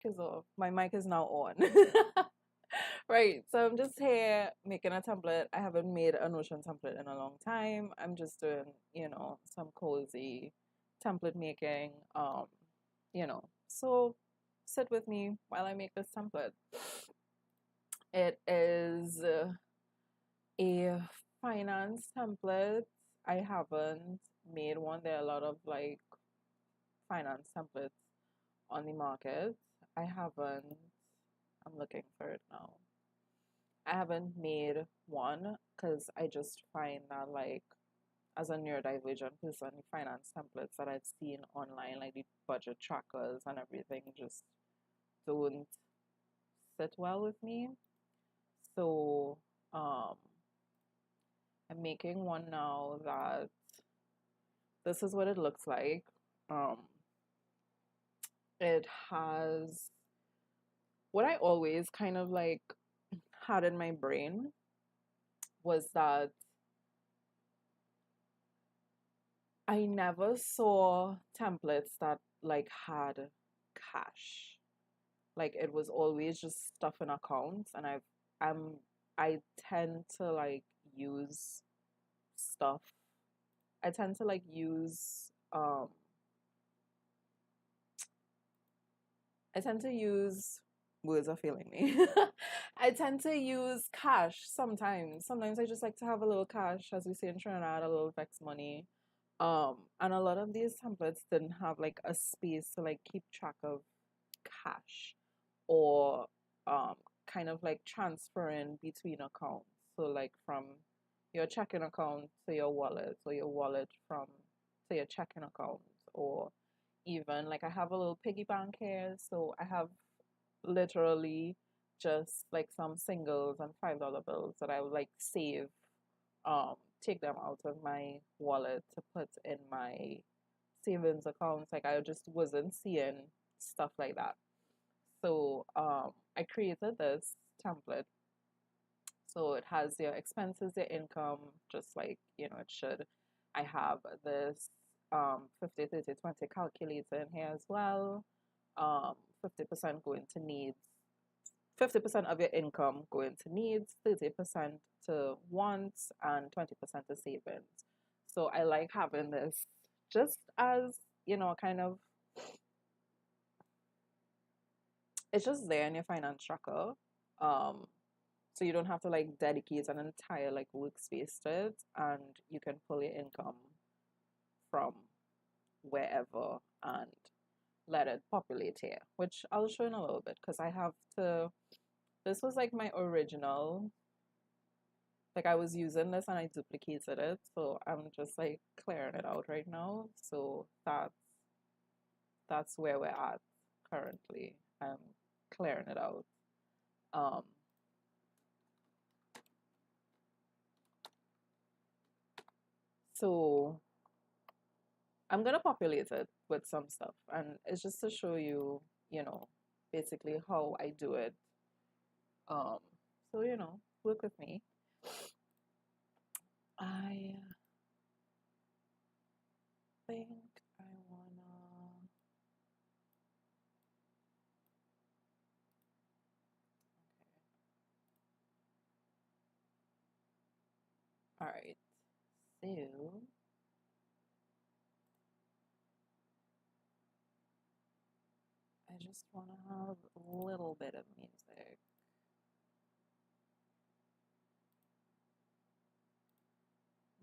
is off. My mic is now on. Right, so I'm just here making a template. I haven't made a Notion template in a long time. I'm just doing, some cozy template making. So sit with me while I make this template. It is a finance template. I haven't made one. There are a lot of like finance templates on the market. I'm looking for it now. I haven't made one because I just find that, like, as a neurodivergent person, the finance templates that I've seen online, like the budget trackers and everything, just don't sit well with me. So I'm making one now that this is what it looks like. It has what I always kind of like had in my brain was that I never saw templates that like had cash. Like it was always just stuff in accounts, and I tend to like use stuff. I tend to like use words are failing me. I tend to use cash sometimes. Sometimes I just like to have a little cash, as we say in Trinidad, a little vex money. And a lot of these templates didn't have like a space to like keep track of cash or kind of like transferring between accounts. So like from your checking account to your wallet, or your wallet from to your checking account, or even like I have a little piggy bank here, so I have literally just like some singles and $5 bills that I would like save, take them out of my wallet to put in my savings accounts. Like I just wasn't seeing stuff like that. So I created this template. So it has your expenses, your income, just like it should. I have this 50, 30, 20 calculator in here as well. 50% going to needs, 50% of your income going to needs, 30% to wants, and 20% to savings. So I like having this just as, kind of, it's just there in your finance tracker. So you don't have to like dedicate an entire like workspace to it, and you can pull your income from wherever and let it populate here, which I'll show in a little bit, because I have to, this was like my original, like I was using this and I duplicated it, so I'm just like clearing it out right now. So that's where we're at currently. I'm clearing it out. So I'm gonna populate it with some stuff, and it's just to show you, basically how I do it. So work with me. I think I wanna. Okay. All right. So. I just want to have a little bit of music.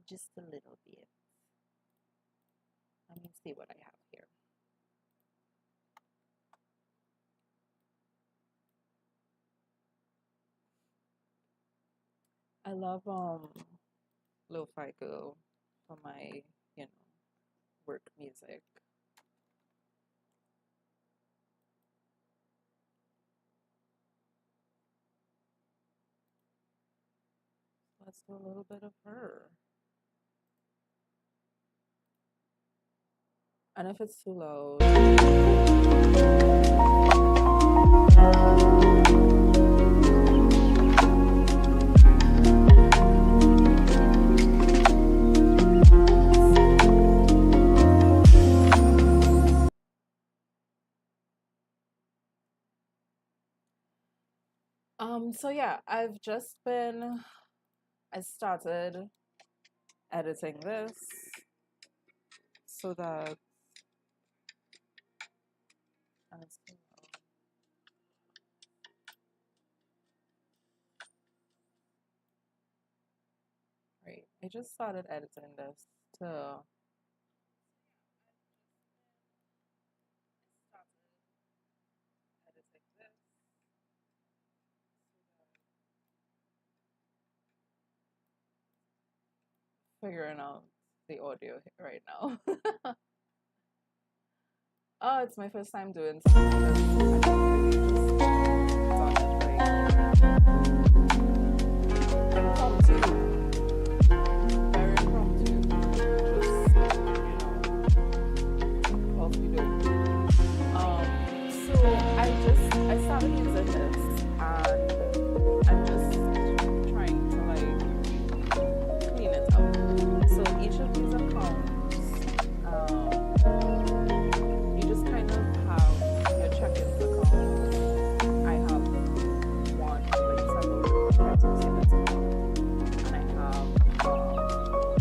Just a little bit. Let me see what I have here. I love lo-fi girl for my, work music. Let's do a little bit of her. And if it's too loud, So yeah, I started editing this so that right. I just started editing this to figuring out the audio right now. Oh, it's my first time doing something like this. Impromptu, very impromptu. Just, off we go. So I started using this and I'm just trying to like clean it up. So each of these accounts, you just kind of have your check-ins account. I have one, like several different types of savings accounts, and I have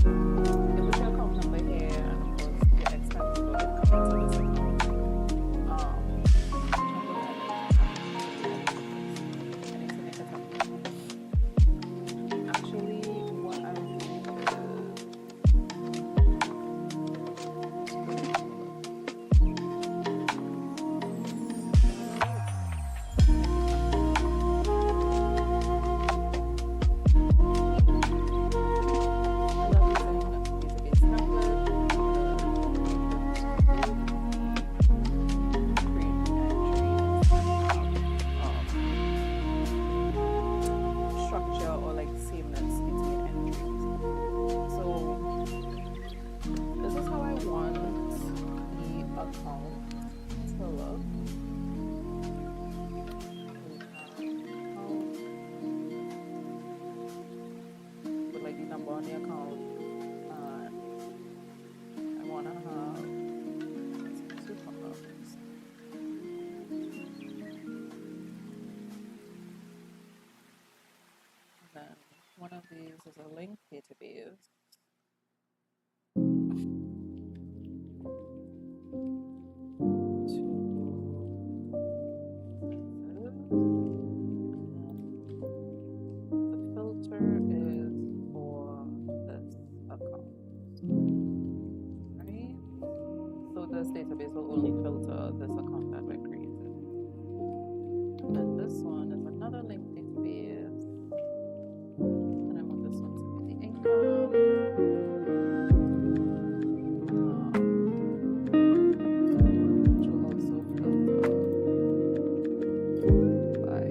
you put your account number here, and of course your expenses will get coming to this account. Actually, what I'm doing structure or like sameness between entries. So this is how I want the account to look. With like the number on the account. I want to have two columns. Then one of these is a link database. The filter is for this account, right? So this database will only filter this account that we created. And then this one is another link database. And I want this one to be the income. Which will also filter by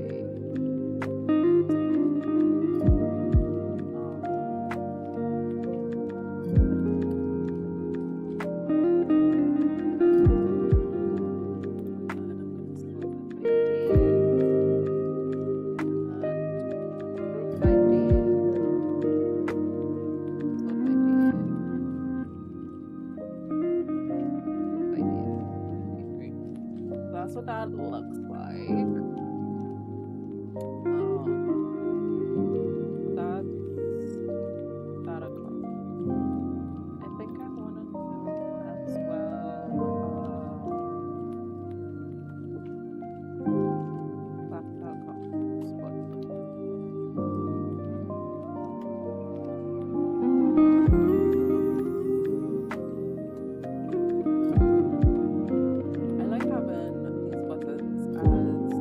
that's what that looks like. That's that account. I think I want to do as well back to accounts, but I like having these buttons as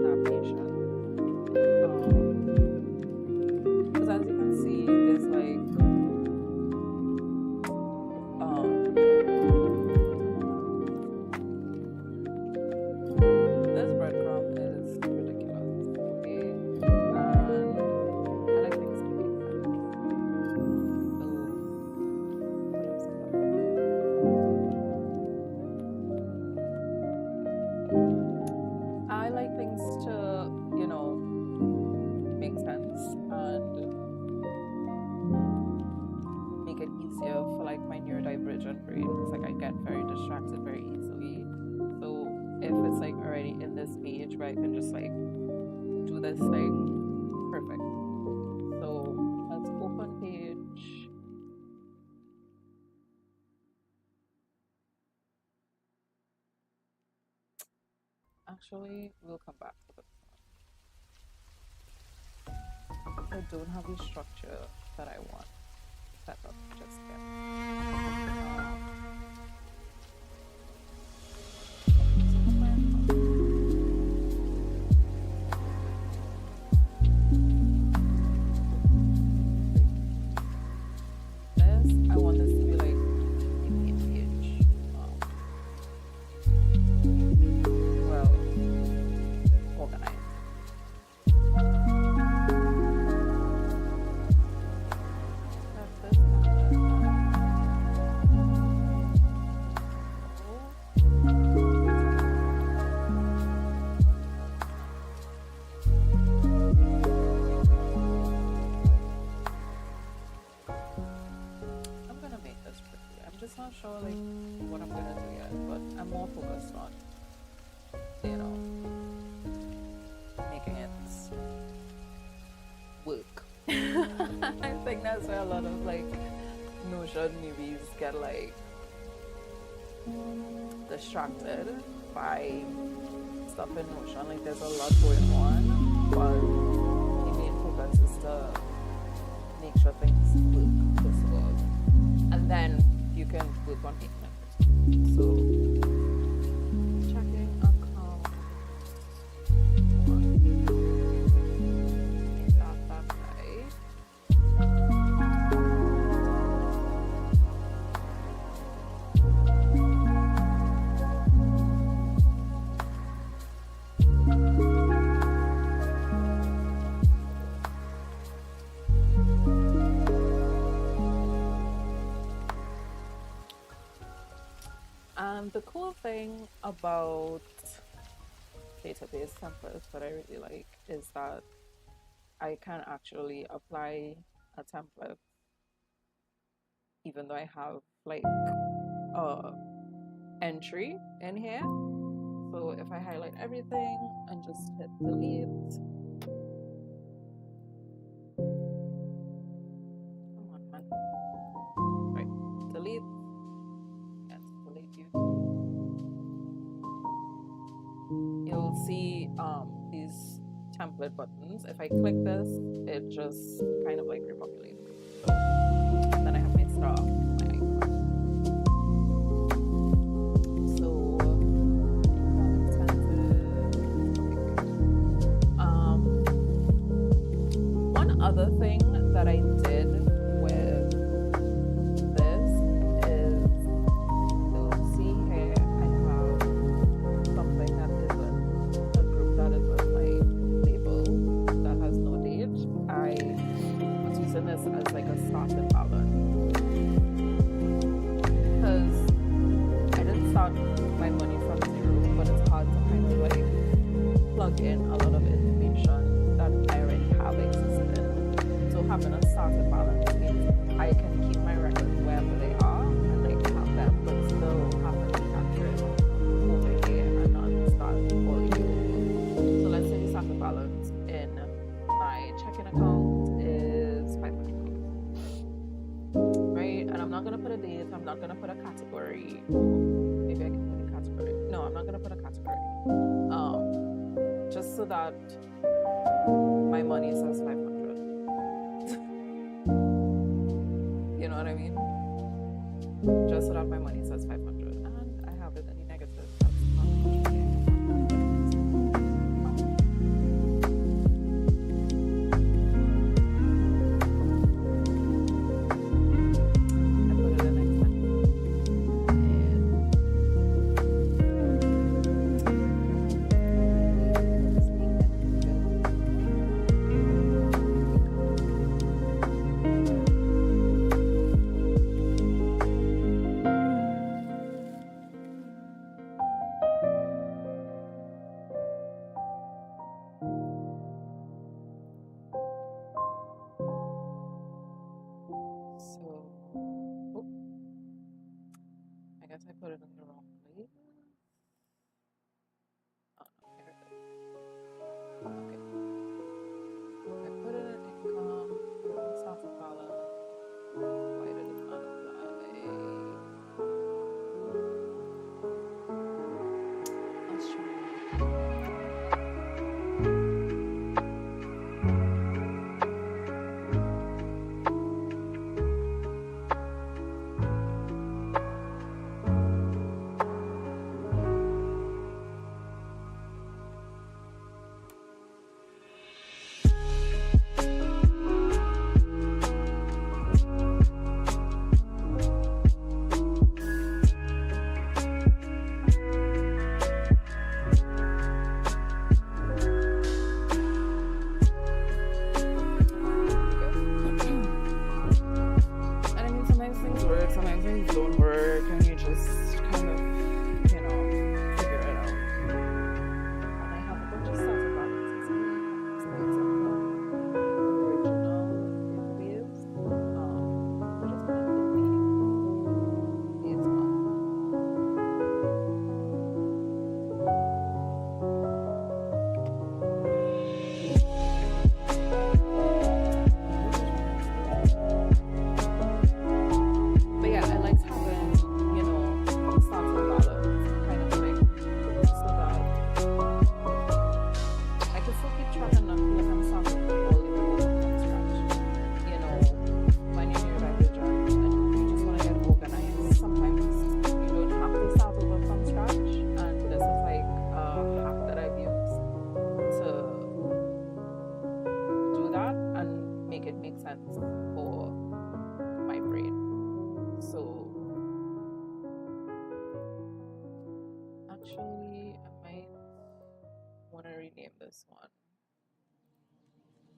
navigation. Because as you can see, there's like this breadcrumb is ridiculous, okay? And I like things to make sense. So what else? I like things to, make sense and make it easier for like my neurodivergent brain, because like I get very distracted very easily. So if it's like already in this page where I can just like do do this thing. Perfect. So let's open page. Actually, we'll come back to this one. I don't have the structure that I want set up just yet. I want this to be like a main page. Well, organized. Not sure like what I'm gonna do yet, but I'm more focused on, you know, making it work. I think that's where a lot of like Notion newbies get like distracted by stuff in Notion. Like there's a lot going on, but the main focus is to make sure things work first of all, and then you can work on it. So, checking account. That right. And the cool thing about database templates that I really like is that I can actually apply a template even though I have like a entry in here. So if I highlight everything and just hit delete, come on man, right, delete, yes, delete you. You'll see these template buttons. If I click this, it just kind of like repopulates. So then I have my star, my icon. So one other thing that I did with this is, you'll see here I have something that isn't a group that isn't like labeled, that has no date. I was using this as like a start and balance because I didn't start my money from zero, but it's hard to kind of like plug in a lot of information that I already have existing. So having a start and balance means I can keep my records wherever they are and like have them, but still have them captured over here and not start all over. So let's say the start and balance in my checking account is 500, right? And I'm not gonna put a date. I'm not gonna put a category. Maybe I can put a category. No, I'm not gonna put a category. Just so that my money says 500. You know what I mean? Just so that my money says 500, and I have it any negative. That's not I put it in the wrong place. Oh no, here it is. Okay.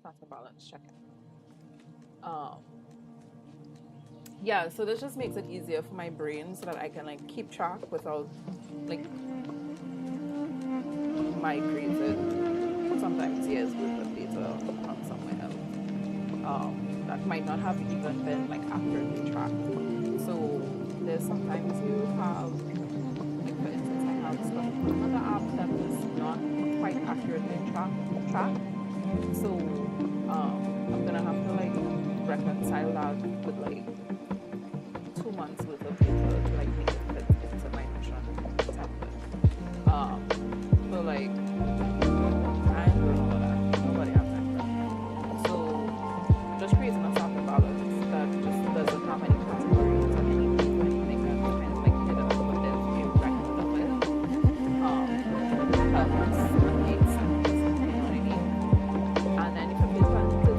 fast and balance checking. Yeah, so this just makes it easier for my brain so that I can like keep track without like migrating sometimes years worth of data from somewhere else. That might not have even been like accurately tracked. So there's sometimes you have, like for instance, I have stuff on another app that is not quite accurately tracked. So I'm gonna have to like reconcile that with like 2 months worth of data to like make it fit into my mission template. So like I ain't doing all of that. Nobody has time for that. So just creating a software balance that just doesn't have any categories or any key to anything that's kind of like hidden, but there's a record of it. Helps and makes sense, you know what I mean? And then if you plan to do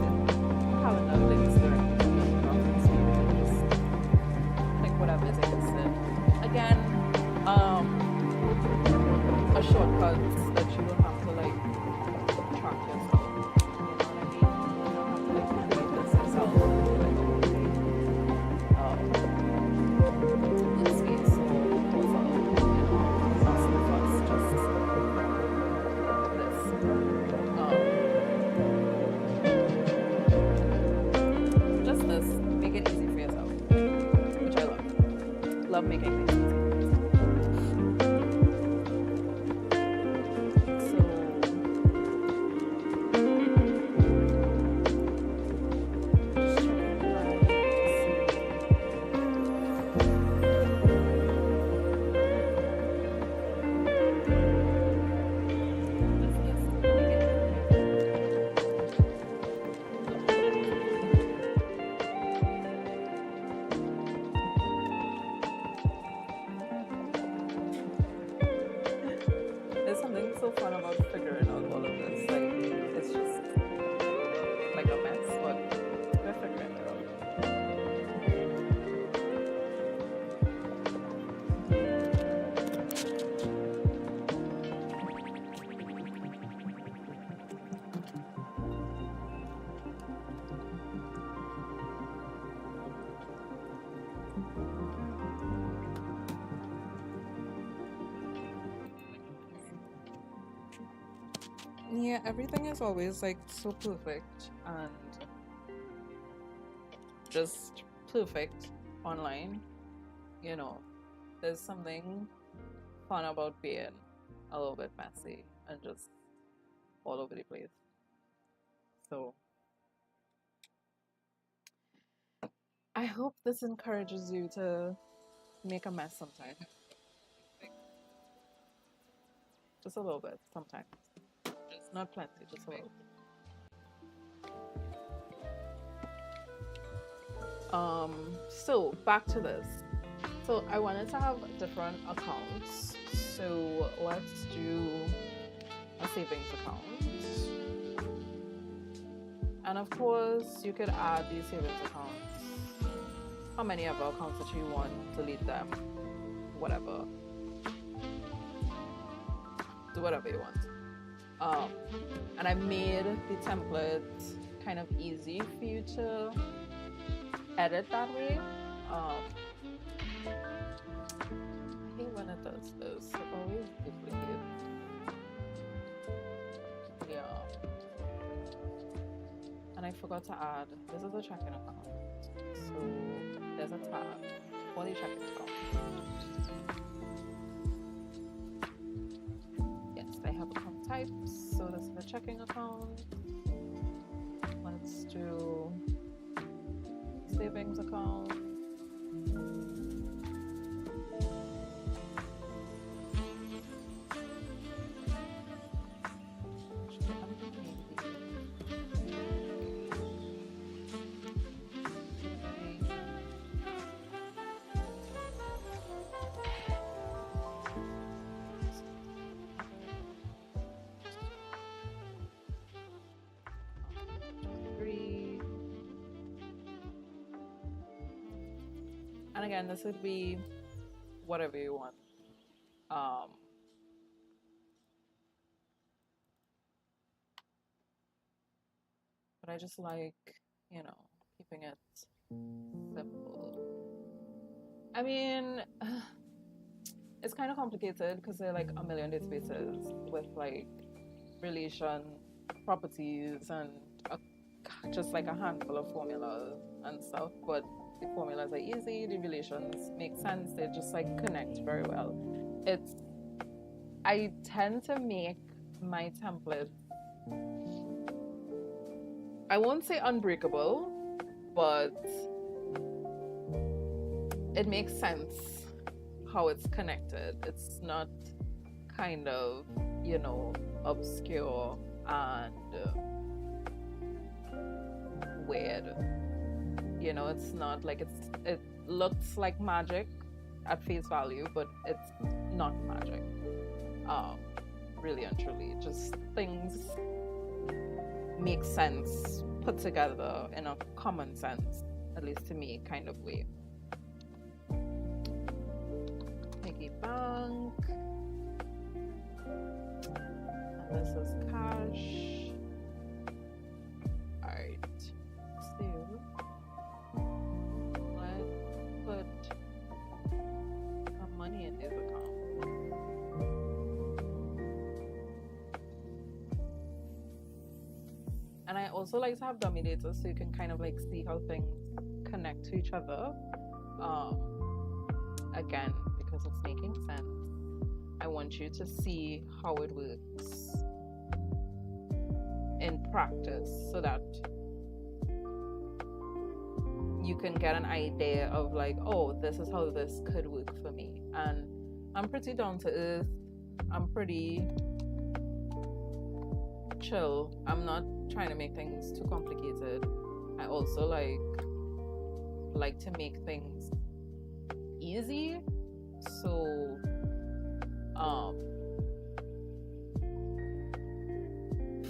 calendar links directly to the documents, so you can just like whatever is interested. Again, a shortcut that you don't have to like track yourself. You know what I mean? You don't have to like create this yourself. Like okay, this case or whatever. You know, most of us just this. Just this. Make it easy for yourself, which I love. Love making things easy. There's something so fun about figuring out all of this. Like, it's just like a mess, but we're figuring it out. Yeah, everything is always like so perfect and just perfect online. You know, there's something fun about being a little bit messy and just all over the place. So I hope this encourages you to make a mess sometimes. Just a little bit sometimes. Just not plenty, just a little. So back to this. So I wanted to have different accounts. So let's do a savings account. And of course, you could add these savings accounts. How many other accounts that you want, delete them, whatever. Do whatever you want. And I made the template kind of easy for you to edit that way. I hate when it does this. It always duplicates. Yeah. And I forgot to add, this is a checking account. So there's a tab for the checking account. Yes, I have account types. So this is a checking account. Let's do savings account. And again, this would be whatever you want. but I just like, keeping it simple. I mean, it's kind of complicated because there are like a million databases with like relation properties and just like a handful of formulas and stuff, but the formulas are easy, the relations make sense, they just like connect very well. I tend to make my templates, I won't say unbreakable, but it makes sense how it's connected. It's not kind of, obscure and weird. It's not like it looks like magic at face value, but it's not magic. Really and truly, just things make sense put together in a common sense, at least to me, kind of way. Piggy bank. And this is cash. Alright. So let's put some money in this account. And I also like to have dummy data so you can kind of like see how things connect to each other. Again, because it's making sense, I want you to see how it works in practice so that you can get an idea of like, oh, this is how this could work for me. And I'm pretty down to earth. I'm pretty chill. I'm not trying to make things too complicated. I also like to make things easy. So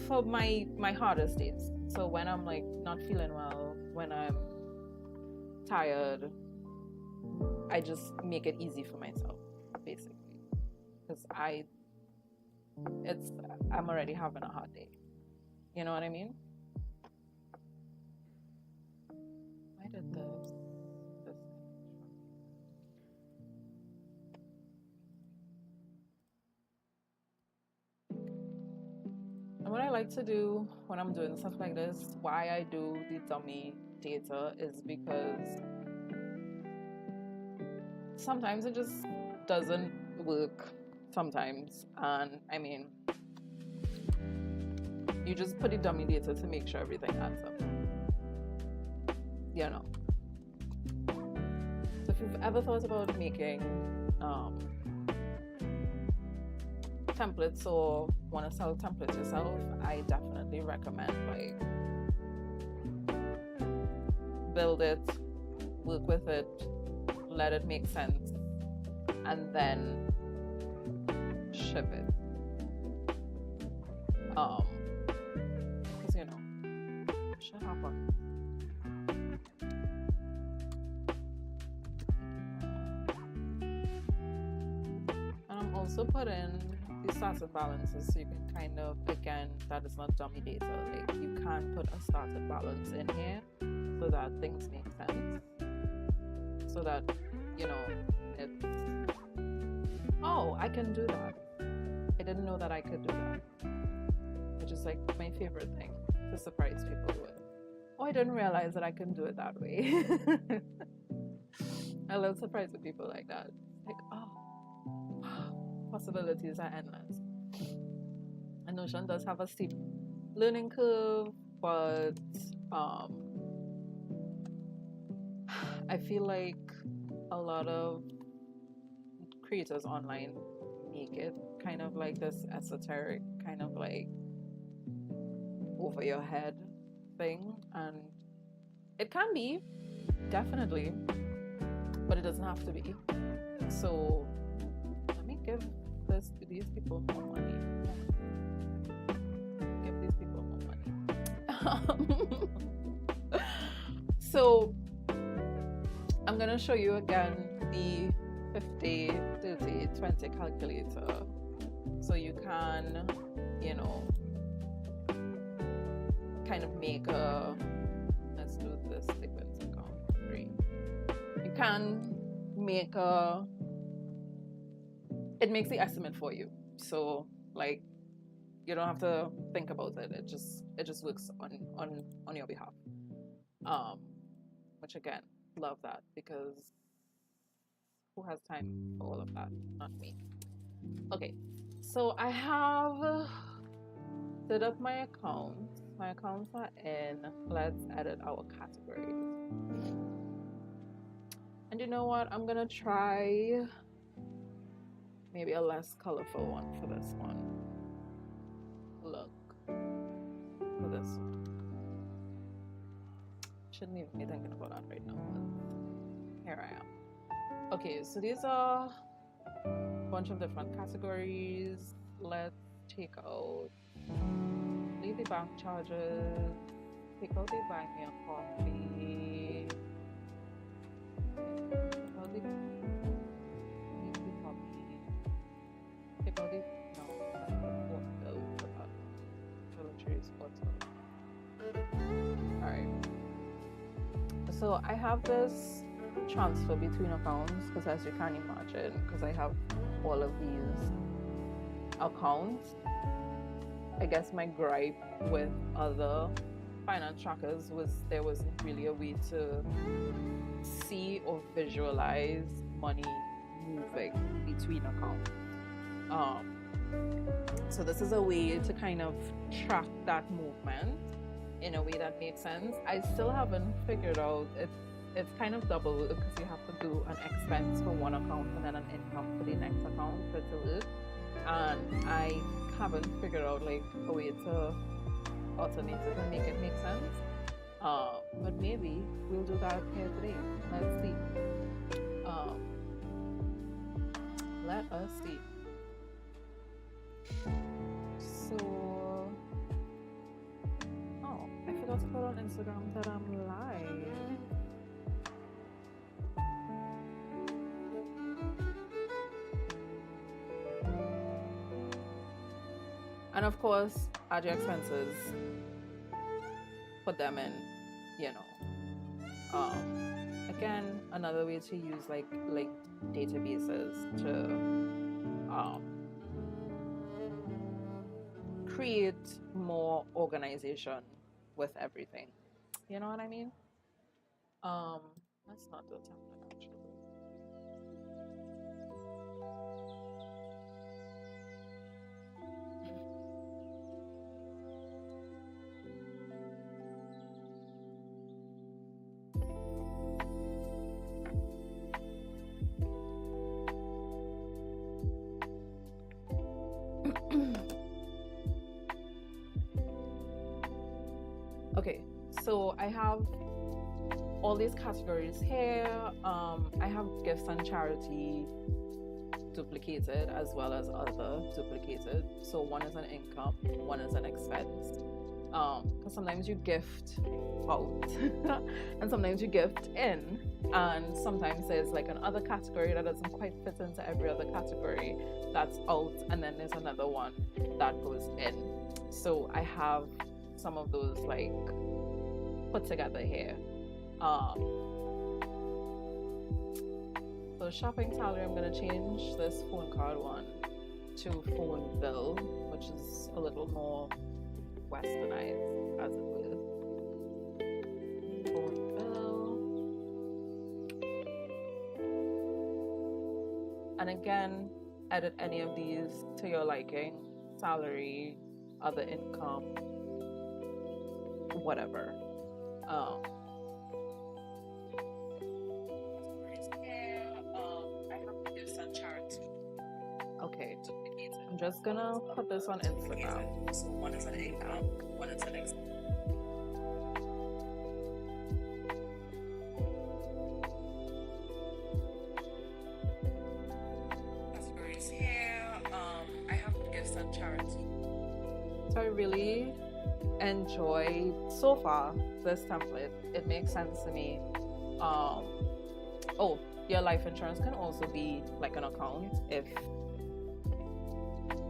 for my hardest days, so when I'm like not feeling well, when I'm tired, I just make it easy for myself, basically, because I'm already having a hard day. You know what I mean? Why did this? And what I like to do when I'm doing stuff like this, why I do the dummy data, is because sometimes it just doesn't work sometimes. And I mean, you just put the dummy data to make sure everything adds up. So if you've ever thought about making templates or want to sell templates yourself, I definitely recommend build it, work with it, let it make sense, and then ship it. Because shit happens. And I'm also putting the started balances so you can kind of, again, that is not dummy data, like you can put a started balance in here so that things make sense, so that it's, oh, I can do that, I didn't know that I could do that, which is like my favorite thing to surprise people with. Oh, I didn't realize that I can do it that way. I love surprising people like that. Like, oh, possibilities are endless. And Notion does have a steep learning curve, but I feel like a lot of creators online make it kind of like this esoteric, kind of like over your head thing, and it can be, definitely, but it doesn't have to be. So let me give these people more money. Give these people more money. So I'm gonna show you again the 50, 30, 20 calculator, so you can, kind of make a, let's do this sequence account 3. You can make a, it makes the estimate for you. So like you don't have to think about it. It just works on your behalf. Which again, love that, because who has time for all of that? Not me. Okay, so I have set up my accounts. My accounts are in. Let's edit our categories. And you know what? I'm gonna try maybe a less colorful one for this one. Look for this one. Shouldn't even be thinking about that right now, but here I am. Okay, so these are a bunch of different categories. Let's take out, leave the bank charges, take out the buy me a coffee, take out the coffee, take out the, no, that's the phone bill for that. Military sports. Alright. So I have this transfer between accounts because, as you can imagine, because I have all of these accounts, I guess my gripe with other finance trackers was there wasn't really a way to see or visualize money moving between accounts. So this is a way to kind of track that movement in a way that makes sense. I still haven't figured out, it's kind of double because you have to do an expense for one account and then an income for the next account for it to work. And I haven't figured out like a way to automate it and make it make sense. But maybe we'll do that here today. Let's see. Let us see. So, I forgot to put on Instagram that I'm live. And of course, add your expenses, put them in, again, another way to use like linked databases to create more organization with everything. You know what I mean? Let's not do a template actually. Okay, so I have all these categories here. I have gifts and charity duplicated as well as other duplicated. So one is an income, one is an expense. Because sometimes you gift out and sometimes you gift in, and sometimes there's like another category that doesn't quite fit into every other category that's out, and then there's another one that goes in. So I have some of those like put together here. So shopping salary, I'm gonna change this phone card one to phone bill, which is a little more westernized, as it were. Phone bill. And again, edit any of these to your liking. Salary, other income, whatever. Okay, I'm just gonna put this on Instagram. So one is an income, one is an expense. Categories here. I have gifts and charity. So I really enjoy so far this template. It makes sense to me. Your life insurance can also be like an account if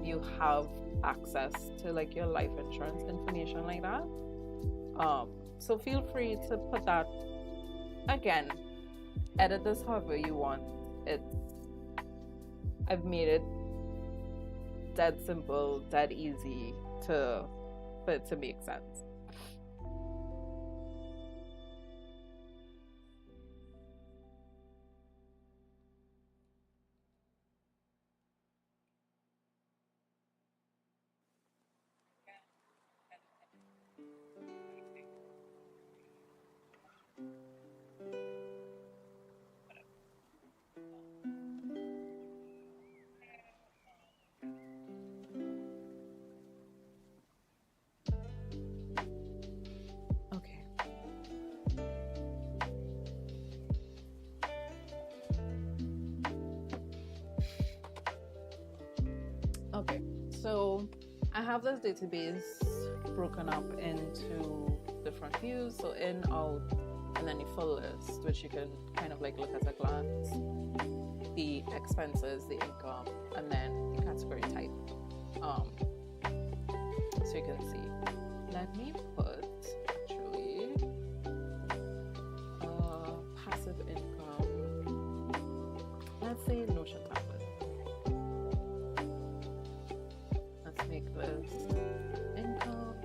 you have access to like your life insurance information like that. So feel free to put that again. Edit this however you want. I've made it dead simple, dead easy for it to make sense. Okay. Okay, so I have this database broken up into different views, so in, out, and then the full list, which you can kind of like look at a glance, the expenses, the income, and then the category type. So you can see. Let me put actually passive income. Let's say Notion tablet. Let's make this income.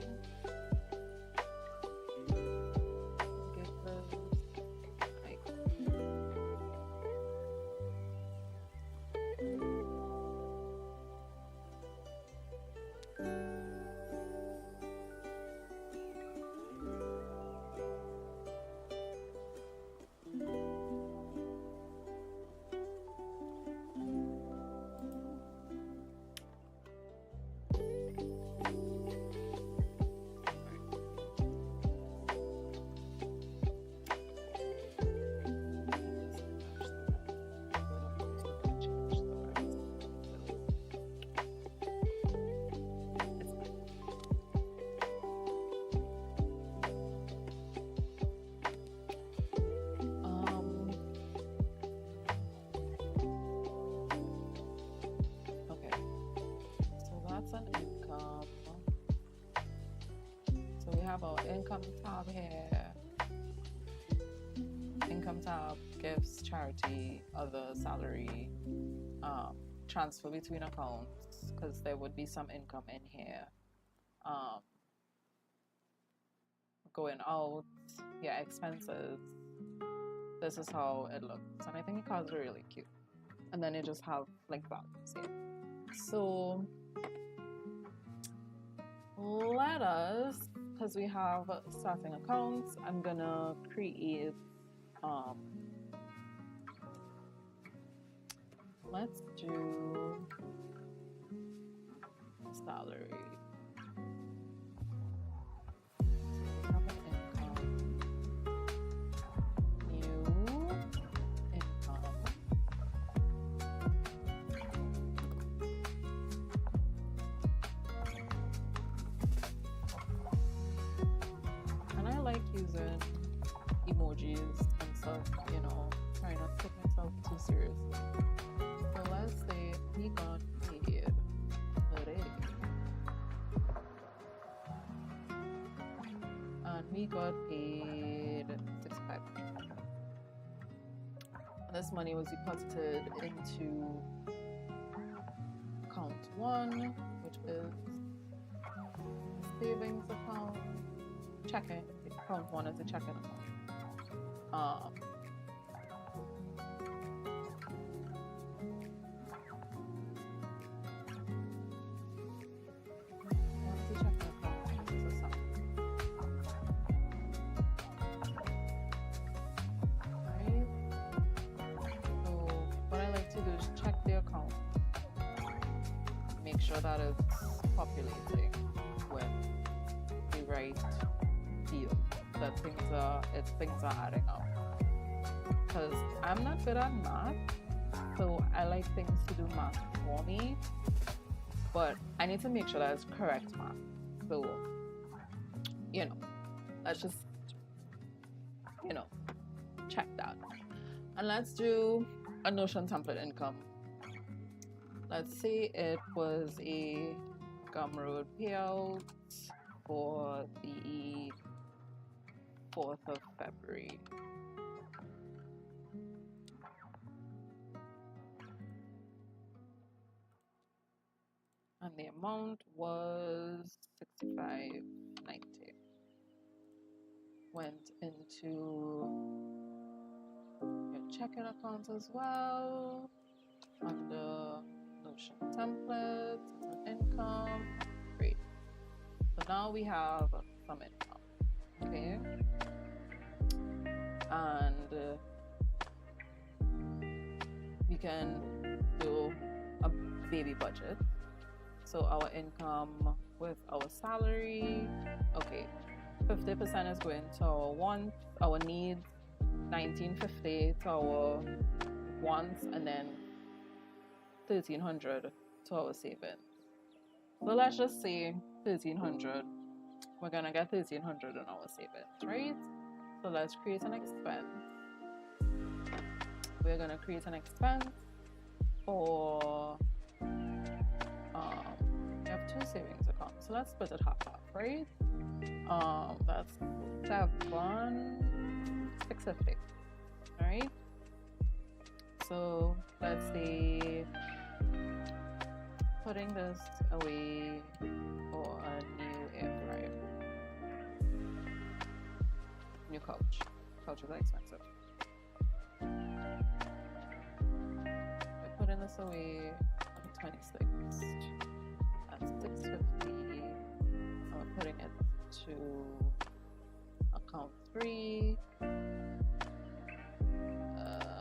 Give this like our income tab here. Income tab, gifts, charity, other, salary, transfer between accounts, because there would be some income in here. Going out, yeah, expenses. This is how it looks, and I think the cards are really cute. And then you just have like values here. So let us, because we have starting accounts, I'm gonna create let's do salary. So we have an income, new income, and I like using emojis and stuff, you know, trying not to take myself too seriously. So let's say we got paid today, and we got paid 65. This money was deposited into account 1, which is savings account, checking. Account 1 is a checking account. Sure that it's populating with the right field, that things are adding up, because I'm not good at math, so I like things to do math for me, but I need to make sure that it's correct math. So, you know, let's just, you know, check that, and let's do a Notion template income. Let's say it was a Gumroad payout for the 4th of February. And the amount was $65.90. Went into your checking account as well, under Notion templates, income. Great. So now we have some income. Okay. And we can do a baby budget. So our income with our salary, okay, 50% is going to our wants, our needs, 1950 to our wants, and then 1300 to our savings. So let's just say 1300. We're gonna get 1300 in our savings, right? So let's create an expense. We're gonna create an expense for we have 2 savings accounts, so let's split it half, right? That's 650. All right. So let's say putting this away for a new air fryer, new couch. Couches are expensive. We're putting this away on the 26th. That's 650. And we're putting it to account 3.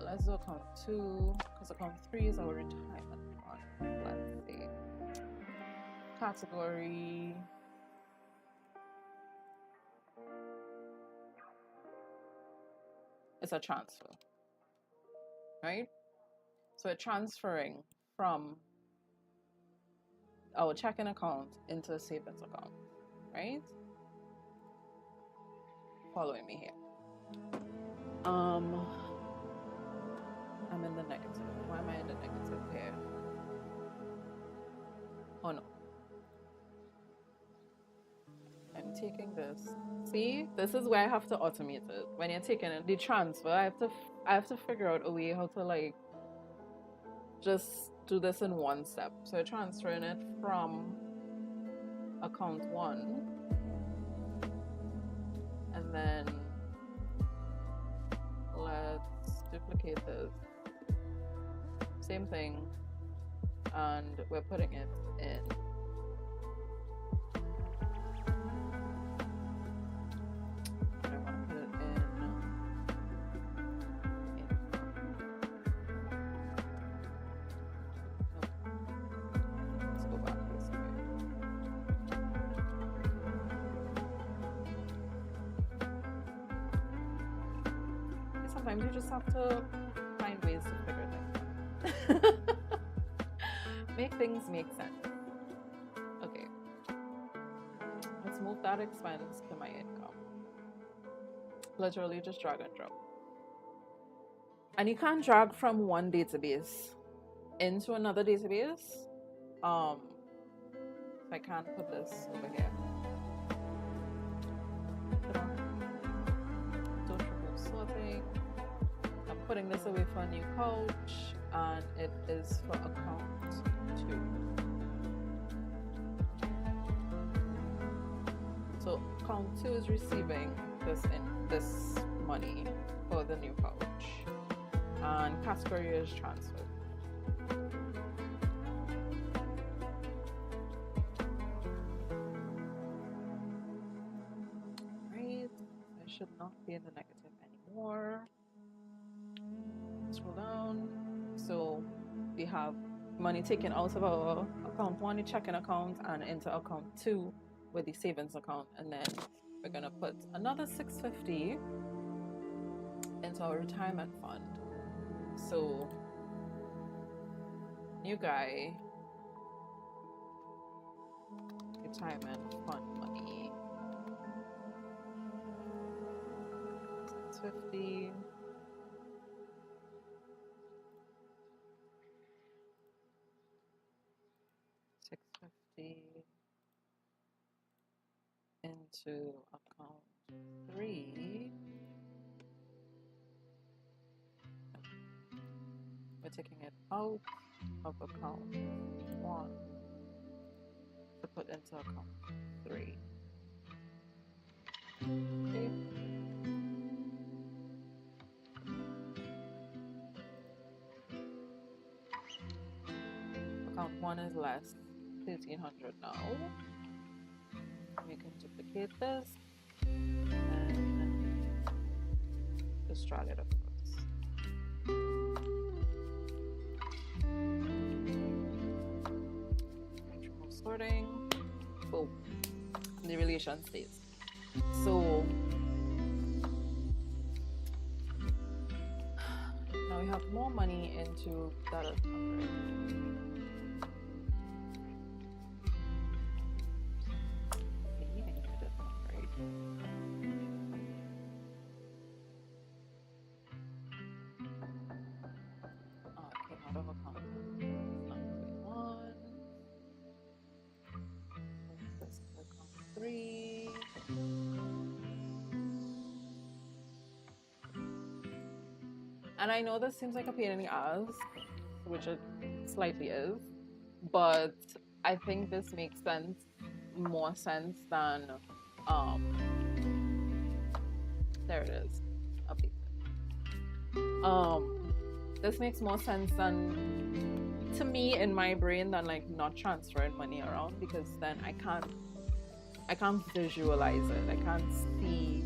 Let's do account 2, because account 3 is our retirement fund. Let's see. Category. It's a transfer, right? So we're transferring from our checking account into a savings account, right? Following me here. I'm in the negative. Why am I in the negative here? Oh no. I'm taking this. See, this is where I have to automate it. When you're taking it, the transfer, I have to figure out a way how to like just do this in one step. So I'm transferring it from account 1, and then let's duplicate this. Same thing, and we're putting it in. I want to put it in. Let's go back this way. Sometimes you just have to find ways to figure things out. Make things make sense. Okay. Let's move that expense to my income. Literally just drag and drop. And you can't drag from one database into another database. I can't put this over here. Don't remove sorting. I'm putting this away for a new couch, and it is for account 2. So account 2 is receiving this money for the new couch, and category is transferred. Right, I should not be in the negative anymore. Scroll down. So we have money taken out of our account 1, the checking account, and into account 2 with the savings account, and then we're gonna put another $650 into our retirement fund. So new guy, retirement fund money, $650. Into account 3. taking it out of account 1 to put into account 3. Okay. Account 1 is less 1,300 now. We can duplicate this and just drag it across. Remove sorting. Boom. The relation stays. So now we have more money into that account. And I know this seems like a pain in the ass, which it slightly is, but I think this makes more sense than, there it is, this makes more sense than, to me, in my brain, than like not transferring money around, because then I can't visualize it. I can't see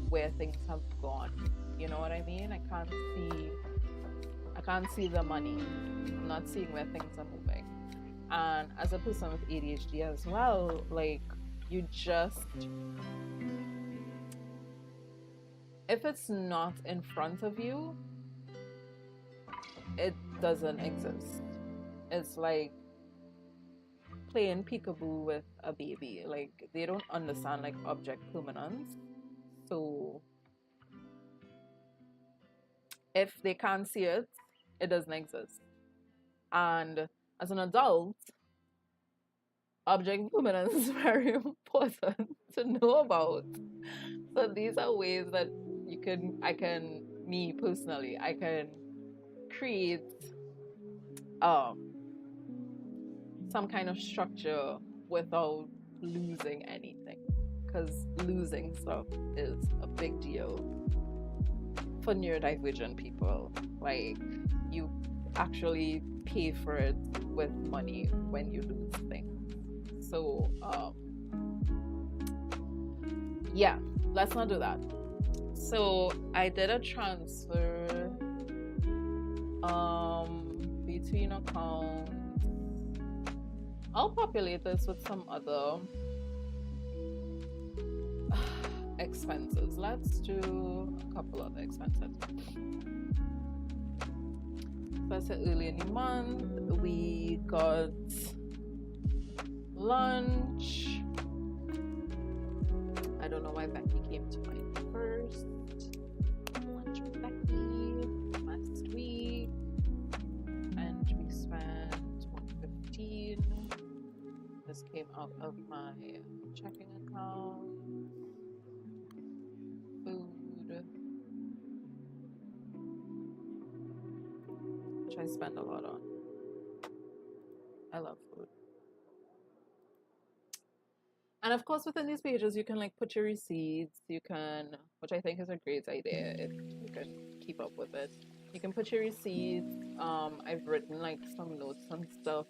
where things have gone. You know what I mean? I can't see the money. I'm not seeing where things are moving. And as a person with ADHD as well, like, you just, if it's not in front of you, it doesn't exist. It's like playing peekaboo with a baby. Like, they don't understand like object permanence. So if they can't see it, it doesn't exist. And as an adult, object permanence is very important to know about. So these are ways that me personally, I can create some kind of structure without losing anything, because losing stuff is a big deal for neurodivergent people. Like, you actually pay for it with money when you lose things. So yeah, let's not do that. So I did a transfer between accounts. I'll populate this with some other expenses. Let's do a couple other expenses. First, early in the month, we got lunch. I don't know why Becky came to mind first. Lunch with Becky last week, and we spent $115. This came out of my checking account. Food, which I spend a lot on. I love food. And of course, within these pages, you can like put your receipts. You can, which I think is a great idea if you can keep up with it. You can put your receipts. I've written like some notes and stuff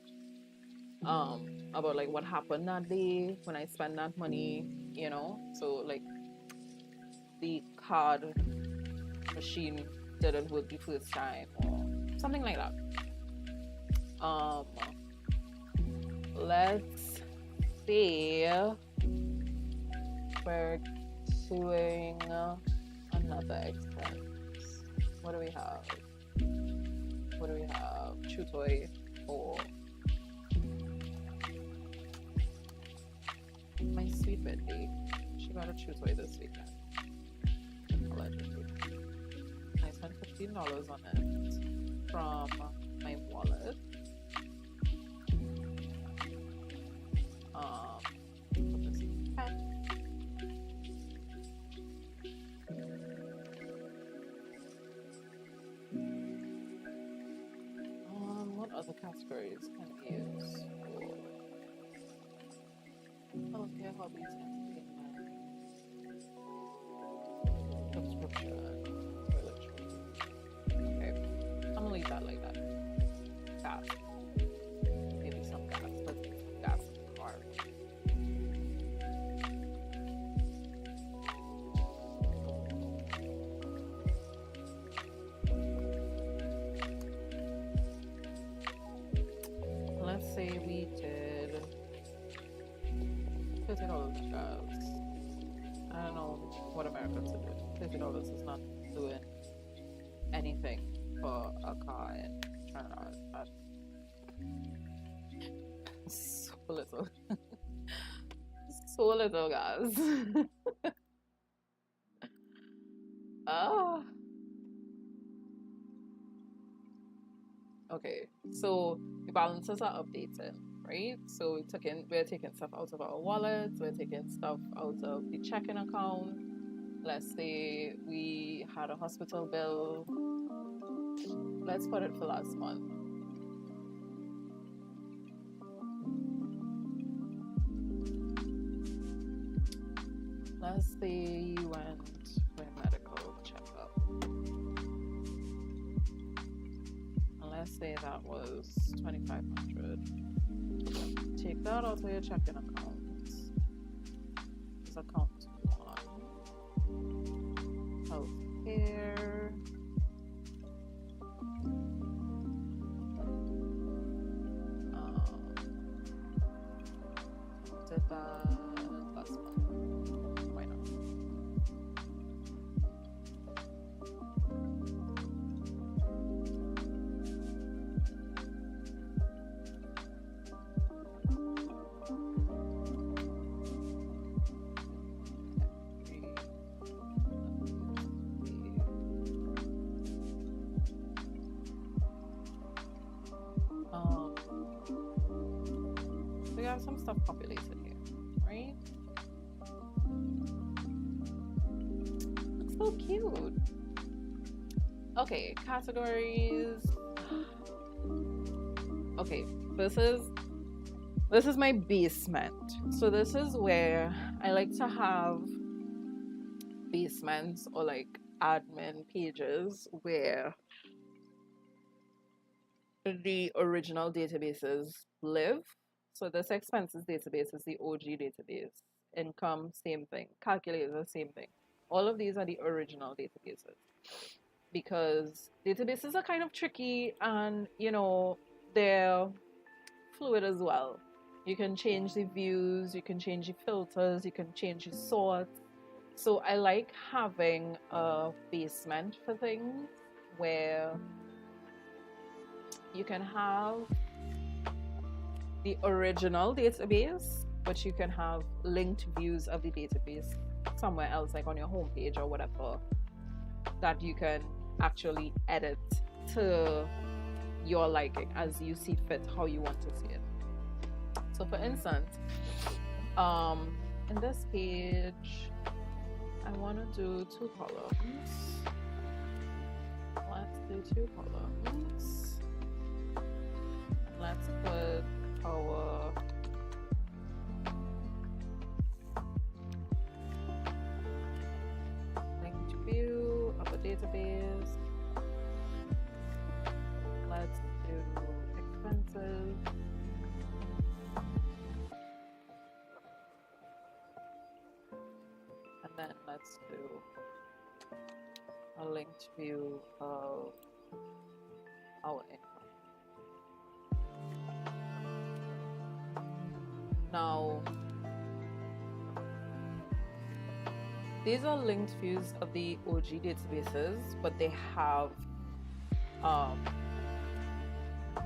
about like what happened that day when I spent that money, you know. So like the card machine didn't work the first time or something like that. Let's see. We're doing another expense. What do we have? Chew toy for my sweet Betty. She got a chew toy this weekend. Allegedly. I spent $15 on it from my wallet. other categories can be used for healthcare, hobbies, entertainment, subscription, toiletry. Okay, I'm gonna leave that like that. Gas. Maybe some gas. Let's get some gas in the car. Let's say we did $50 gas. I don't know what Americans are doing. $50 is not doing anything for a car in Trinidad. So little. So little, guys. Ah. Okay, so the balances are updated, right? So we're taking stuff out of our wallets, we're taking stuff out of the checking account. Let's say we had a hospital bill. Let's put it for last month. Let's say you went for a medical checkup. And let's say that was $2,500. Take that out of your checking account. It's account 1. Healthcare. Did that last month. Why not? So you have some stuff populated here, right? Looks so cute. Okay, categories. Okay, this is my basement. So this is where I like to have basements or like admin pages where the original databases live. So this expenses database is the OG database. Income, same thing. Calculator, same thing. All of these are the original databases. Because databases are kind of tricky and, you know, they're fluid as well. You can change the views, you can change the filters, you can change the sorts. So I like having a basement for things where you can have the original database, but you can have linked views of the database somewhere else, like on your homepage or whatever, that you can actually edit to your liking as you see fit, how you want to see it. So for instance, in this page, I want to do 2 columns. Let's do 2 columns. Let's put our linked view of a database. Let's do expenses. And then let's do a linked view of our income. Now, these are linked views of the OG databases, but they have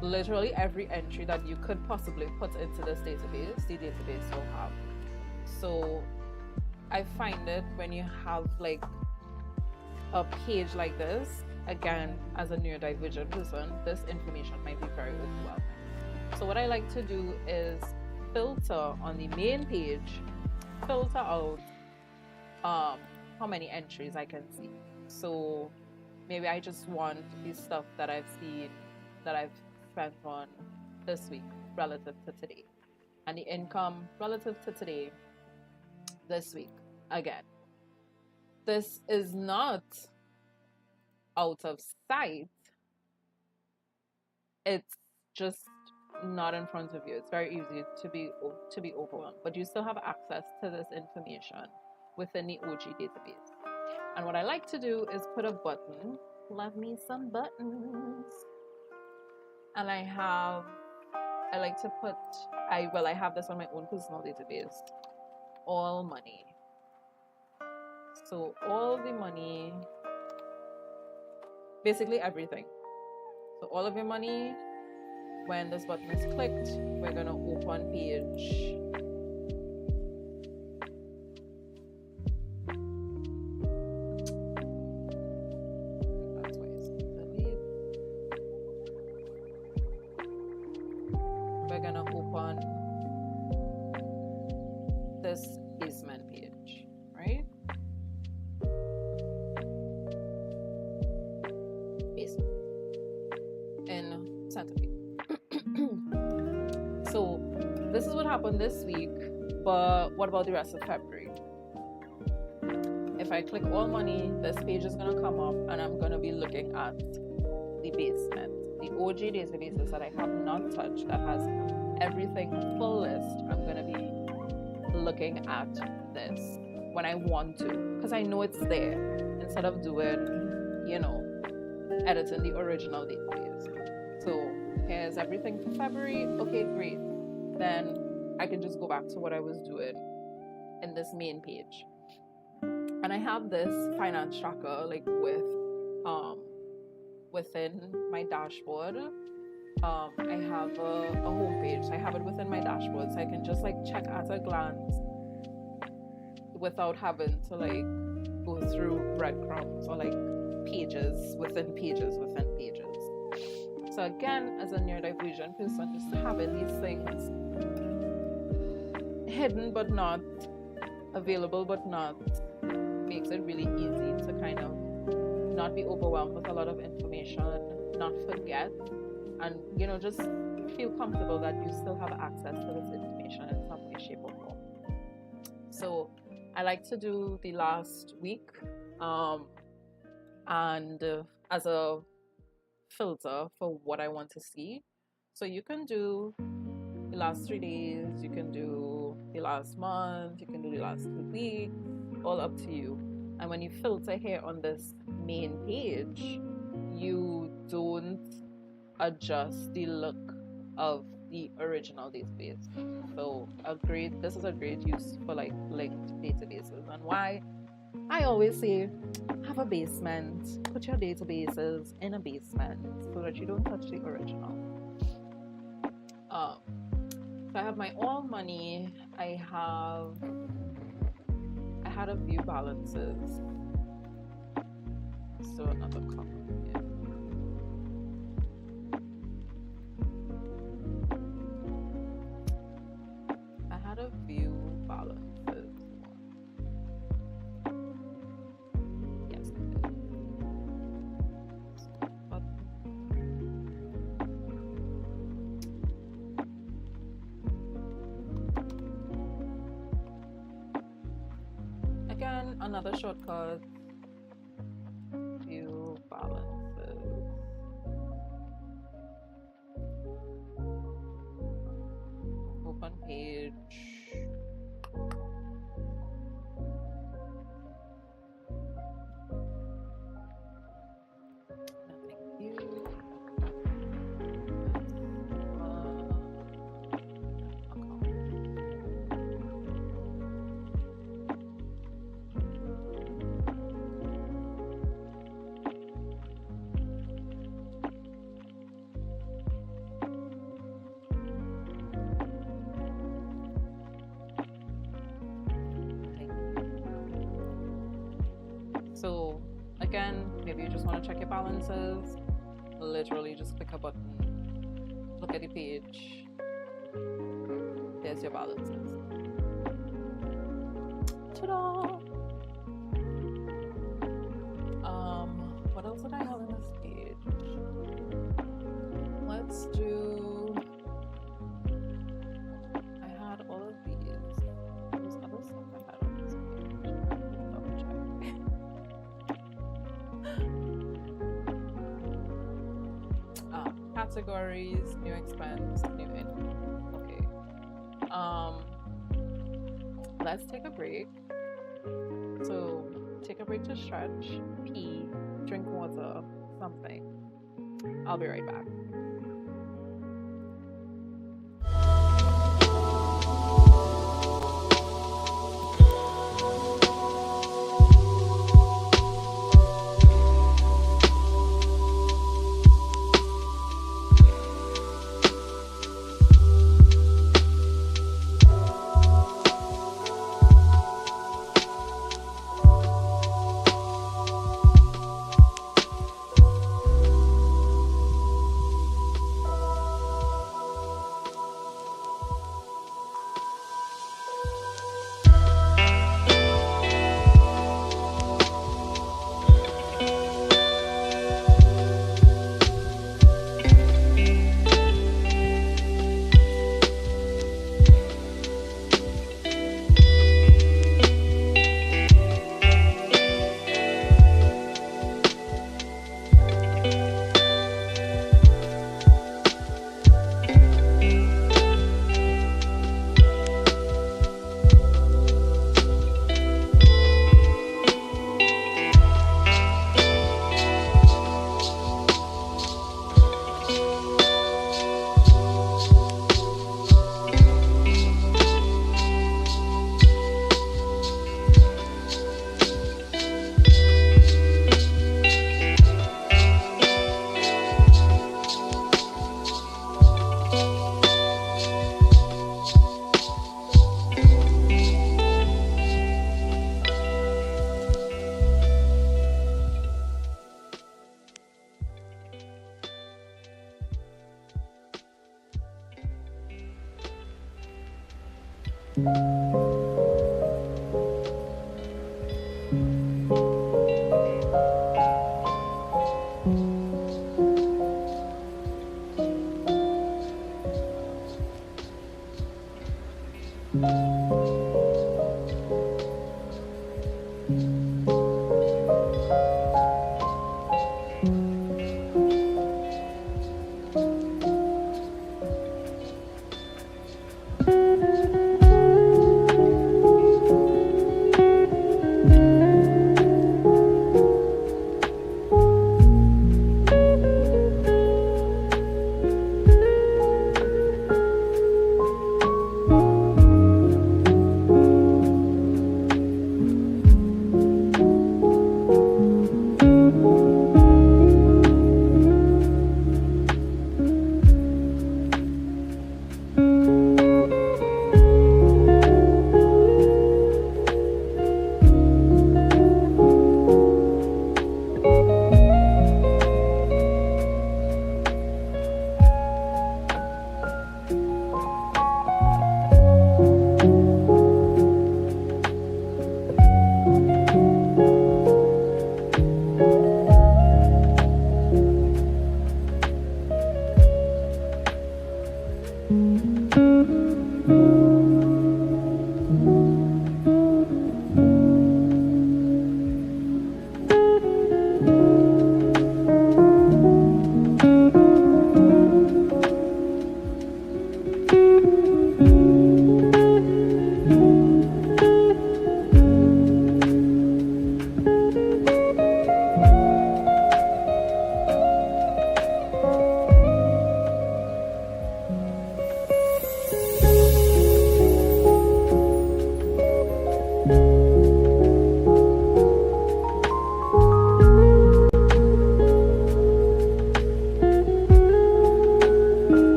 literally every entry that you could possibly put into this database, the database will have. So I find it when you have like a page like this, again, as a neurodivergent person, this information might be very overwhelming. So what I like to do is filter on the main page, filter out how many entries I can see. So maybe I just want the stuff that I've seen, that I've spent on this week relative to today, and the income relative to today this week. Again, this is not out of sight, it's just not in front of you. It's very easy to be overwhelmed, but you still have access to this information within the OG database. And what I like to do is put a button. Love me some buttons. And I like to put, I have this on my own personal database. All money. So all the money, basically everything. So all of your money, when this button is clicked, we're gonna open page. We're gonna open this basement page, right? Basement in Santa Fe. So this is what happened this week, but what about the rest of February? If I click all money, this page is gonna come up and I'm gonna be looking at the basement, the OG databases that I have not touched, that has everything full list. I'm gonna be looking at this when I want to, because I know it's there, instead of doing, editing the original database. So here's everything for February. Okay, great. Then I can just go back to what I was doing in this main page. And I have this finance tracker within my dashboard. I have a home page. So I have it within my dashboard, so I can just check at a glance without having to go through breadcrumbs or pages within pages within pages. So again, as a neurodivergent person, just having these things hidden but not available but not makes it really easy to kind of not be overwhelmed with a lot of information, not forget, and just feel comfortable that you still have access to this information in some way, shape, or form. So I like to do the last week and as a filter for what I want to see. So you can do the last 3 days, you can do the last month, you can do the last 2 weeks, all up to you. And when you filter here on this main page, you don't adjust the look of the original database. So this is a great use for linked databases. And why I always say, have a basement, put your databases in a basement so that you don't touch the original. So I have my all money. I had a view balances. So another column here. I had a view balances. Yes, I did. But again, another shortcut. View balances. Open page. Thank you. So again, maybe you just want to check your balances. Literally just click a button, look at the page, there's your balances. Ta-da! What else did I have on this page? Let's do Categories, new expense, new income. Okay. Let's take a break. So take a break to stretch, pee, drink water, something. I'll be right back.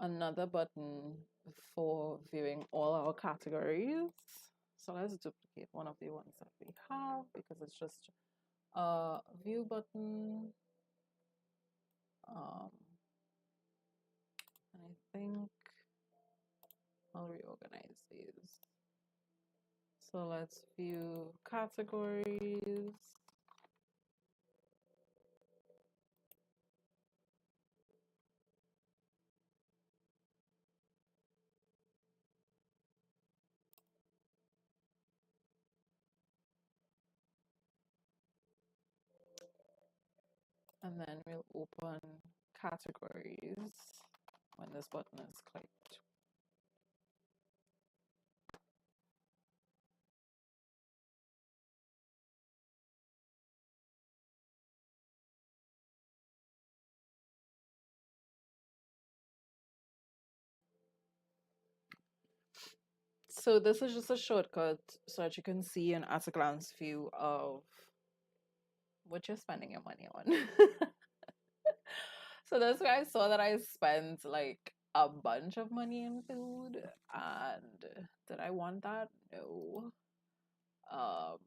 Another button for viewing all our categories. So let's duplicate one of the ones that we have because it's just a view button. And I think I'll reorganize these. So let's view categories. And then we'll open categories when this button is clicked. So this is just a shortcut so that you can see an at a glance view of what you're spending your money on. So this way I saw that I spent like a bunch of money in food, and did I want that? No. Um,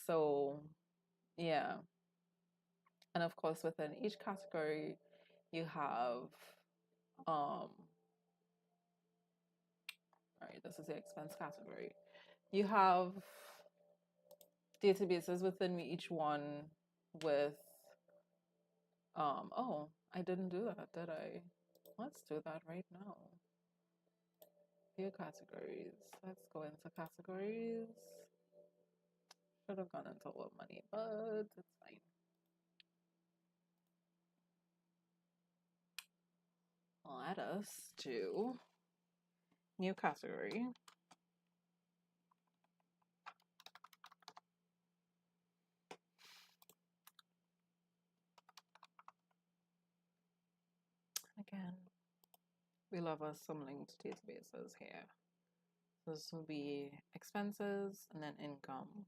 so yeah. And of course within each category you have all right, this is the expense category. You have databases within each one with oh, I didn't do that, did I? Let's do that right now. View categories. Let's go into categories. Should have gone into all money, but it's fine. I'll add us to new category. Again, we love us some linked databases here. This will be expenses and then income.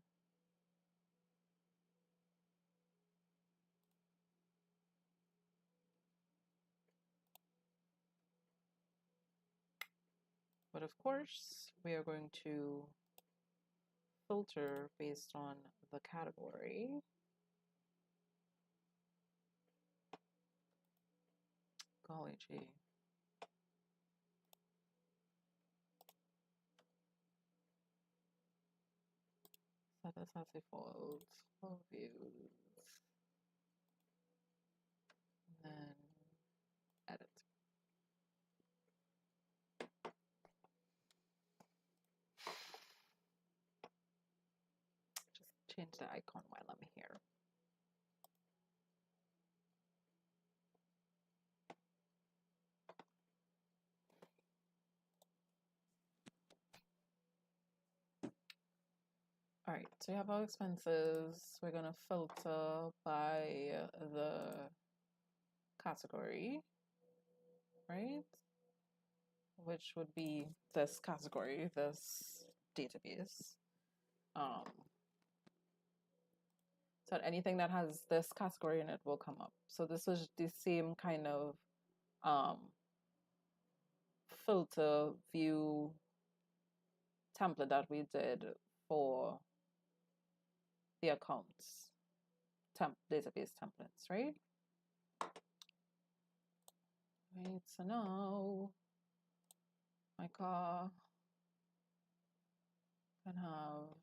But of course, we are going to filter based on the category. Golly gee. Set this as default. Full views. And then edit. Just change the icon while I'm here. All right, so we have our expenses. We're gonna filter by the category, right? Which would be this category, this database. So anything that has this category in it will come up. So this is the same kind of filter view template that we did for the accounts database templates, right? Right, so now my car can have,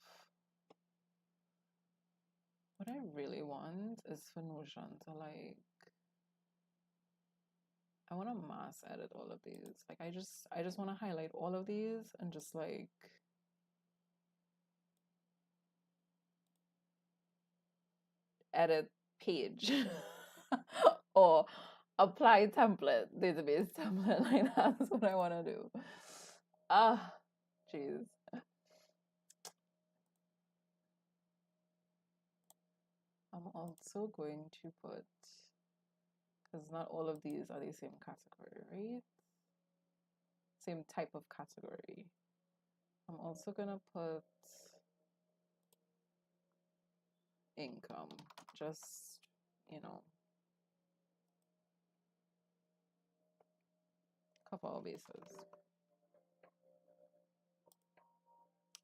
what I really want is for Notion to like, I want to mass edit all of these. Like I just want to highlight all of these and just like edit page or apply template, database template. Like that's what I want to do. Ah, jeez. I'm also going to put, because not all of these are the same category, right? Same type of category. I'm also gonna put income, just, you know, cover all bases.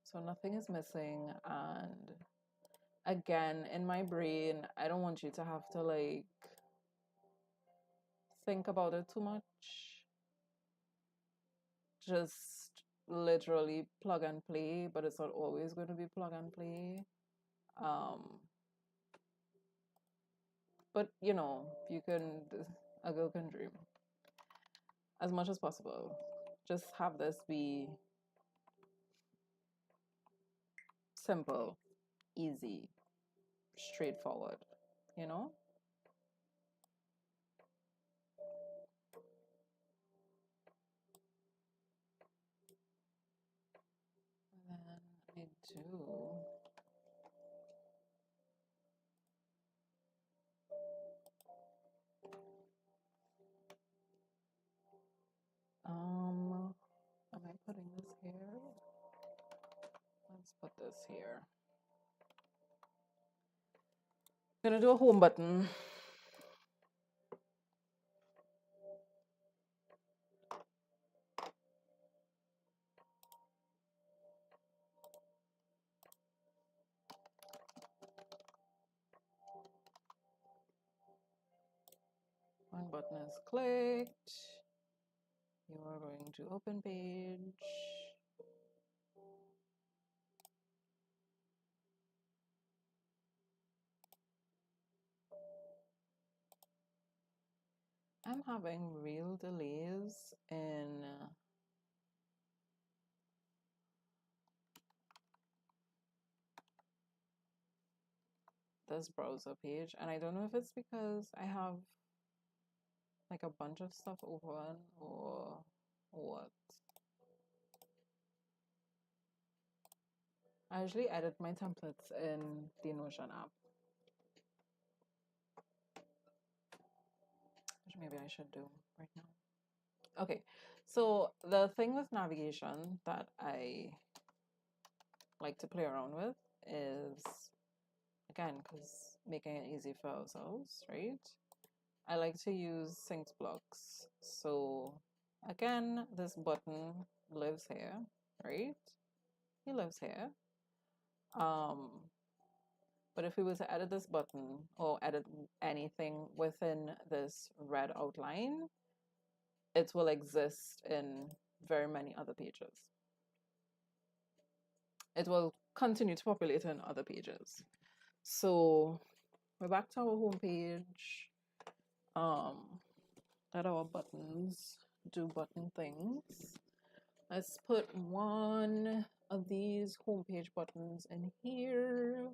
So nothing is missing, and again, in my brain, I don't want you to have to like think about it too much. Just literally plug and play, but it's not always going to be plug and play. But you know, you can, a girl can dream as much as possible. Just have this be simple, easy, straightforward, you know? And then I do am I putting this here? Let's put this here. I'm gonna do a home button. One button is clicked. You are going to open page. I'm having real delays in this browser page, and I don't know if it's because I have like a bunch of stuff open or what. I usually edit my templates in the Notion app, which maybe I should do right now. Okay, so the thing with navigation that I like to play around with is, again, because making it easy for ourselves, right? I like to use sync blocks. So again, this button lives here, right? He lives here. But if we were to edit this button or edit anything within this red outline, it will exist in very many other pages. It will continue to populate in other pages. So we're back to our home page. Let our buttons do button things. Let's put one of these homepage buttons in here.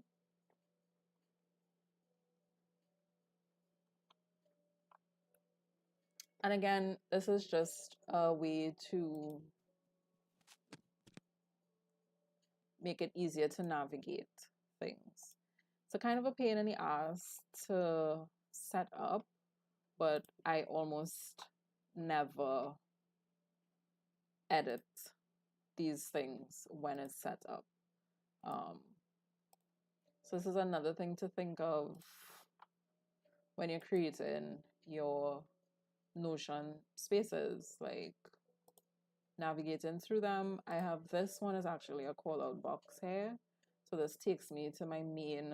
And again, this is just a way to make it easier to navigate things. It's a kind of a pain in the ass to set up, but I almost never edit these things when it's set up. So this is another thing to think of when you're creating your Notion spaces, like navigating through them. I have this one is actually a call out box here. So this takes me to my main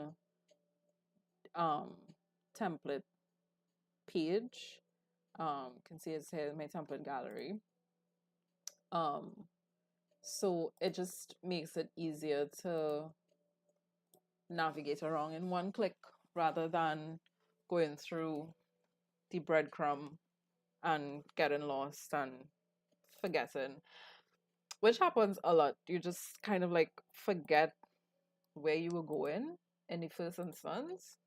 template page. You can see it's here in my template gallery. So it just makes it easier to navigate around in one click rather than going through the breadcrumb and getting lost and forgetting, which happens a lot. You just kind of like forget where you were going in the first instance.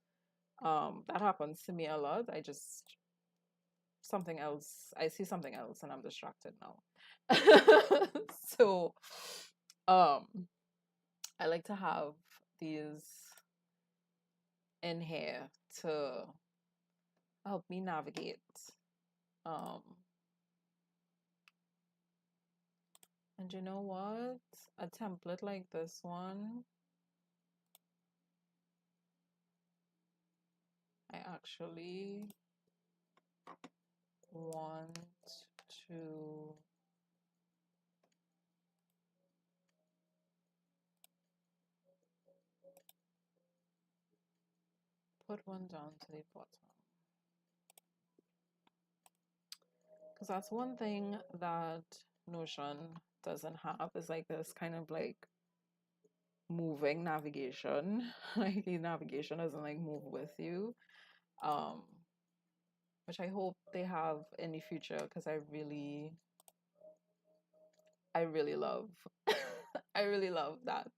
That happens to me a lot. I just something else. I see something else and I'm distracted now. So, I like to have these in here to help me navigate. And you know what? A template like this one, I actually want to put one down to the bottom. Because that's one thing that Notion doesn't have, is like this kind of like moving navigation. Like the navigation doesn't like move with you. Which I hope they have in the future, because I really love I really love that.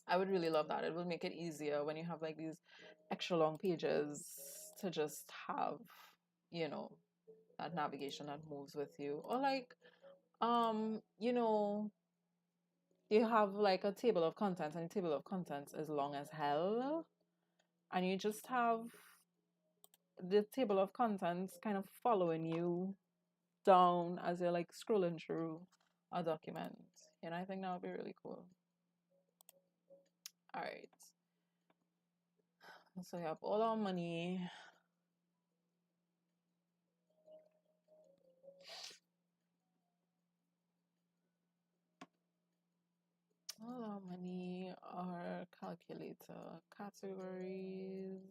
I would really love that. It will make it easier when you have like these extra long pages to just have, you know, that navigation that moves with you. Or like, you know, you have like a table of contents, and the table of contents is long as hell. And you just have the table of contents kind of following you down as you're like scrolling through a document. And I think that would be really cool. All right. So we have all our money. All our money, our calculator, categories.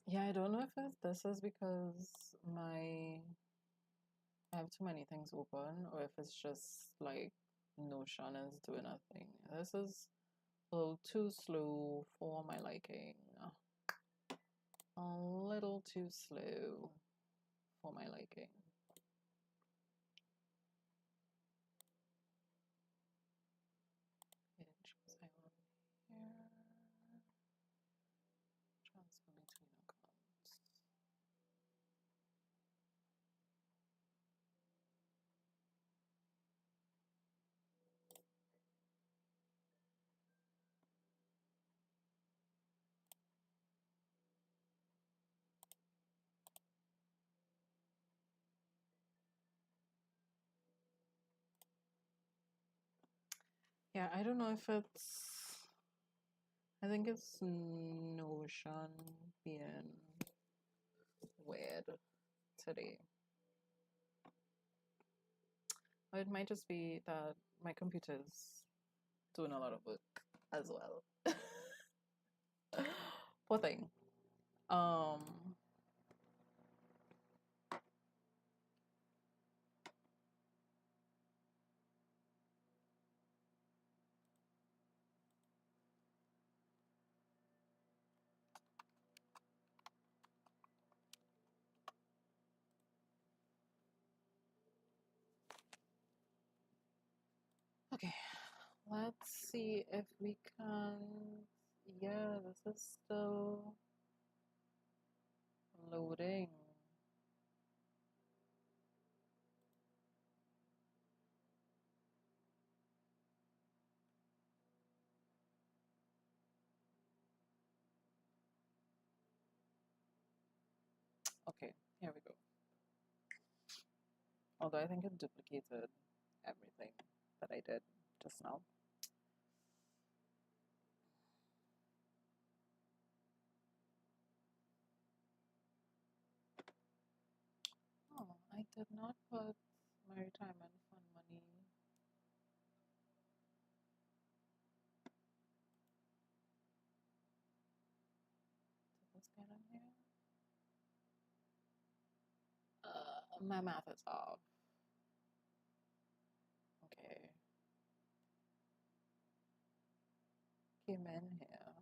Yeah, I don't know if this is because I have too many things open, or if it's just like Notion is doing a thing. This is a little too slow for my liking. A little too slow for my liking. Page was I on here? Transfer between accounts. Yeah, I don't know if it's. I think it's Notion being weird today. Or it might just be that my computer's doing a lot of work as well. Poor thing. Okay, let's see if we can. Yeah, this is still loading. Okay, here we go. Although I think it duplicated everything that I did just now. Oh, I did not put my retirement fund money. Did this get in here? My math is off. Okay. Came in here.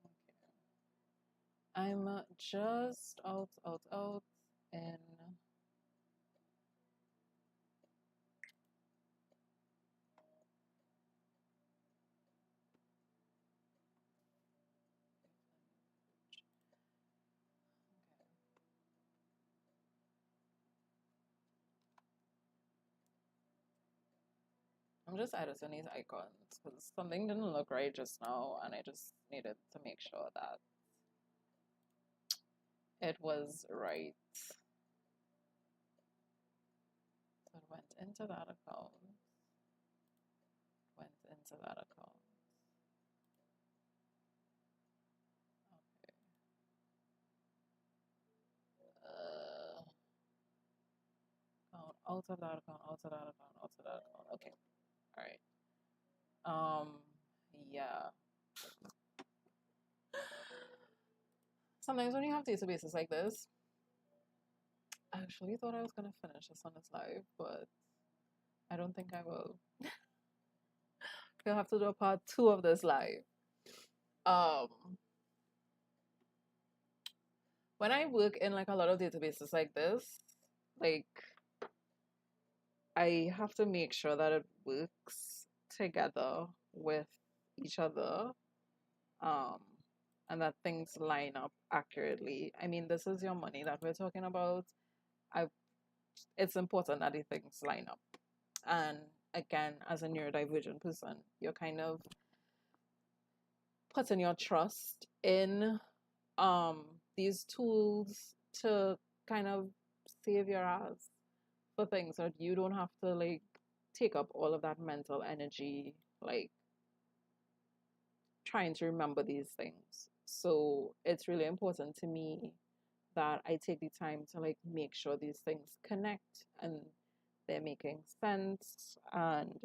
Okay. I'm just out, and I'm just editing these icons because something didn't look right just now, and I just needed to make sure that it was right. So it went into that account, went into that account. Okay. Out of that account, out of that account, out of that account. Okay. All right. Yeah. Sometimes when you have databases like this, I actually thought I was gonna finish this on this live, but I don't think I will. you'll have to do a part 2 of this live. Um, when I work in like a lot of databases like this, like I have to make sure that it works together with each other, um, and that things line up accurately. I mean, this is your money that we're talking about. I, it's important that the things line up. And again, as a neurodivergent person, you're kind of putting your trust in these tools to kind of save your ass for things that you don't have to like take up all of that mental energy, like trying to remember these things. So it's really important to me that I take the time to like make sure these things connect and they're making sense, and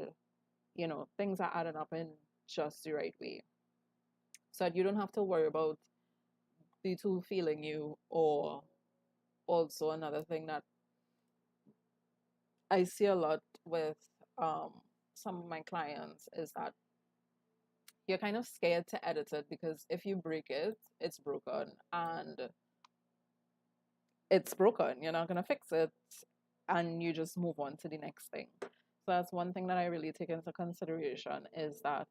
you know, things are adding up in just the right way, so that you don't have to worry about the tool feeling you. Or also another thing that I see a lot with some of my clients is that you're kind of scared to edit it, because if you break it, it's broken, and it's broken. You're not gonna fix it, and you just move on to the next thing. So that's one thing that I really take into consideration, is that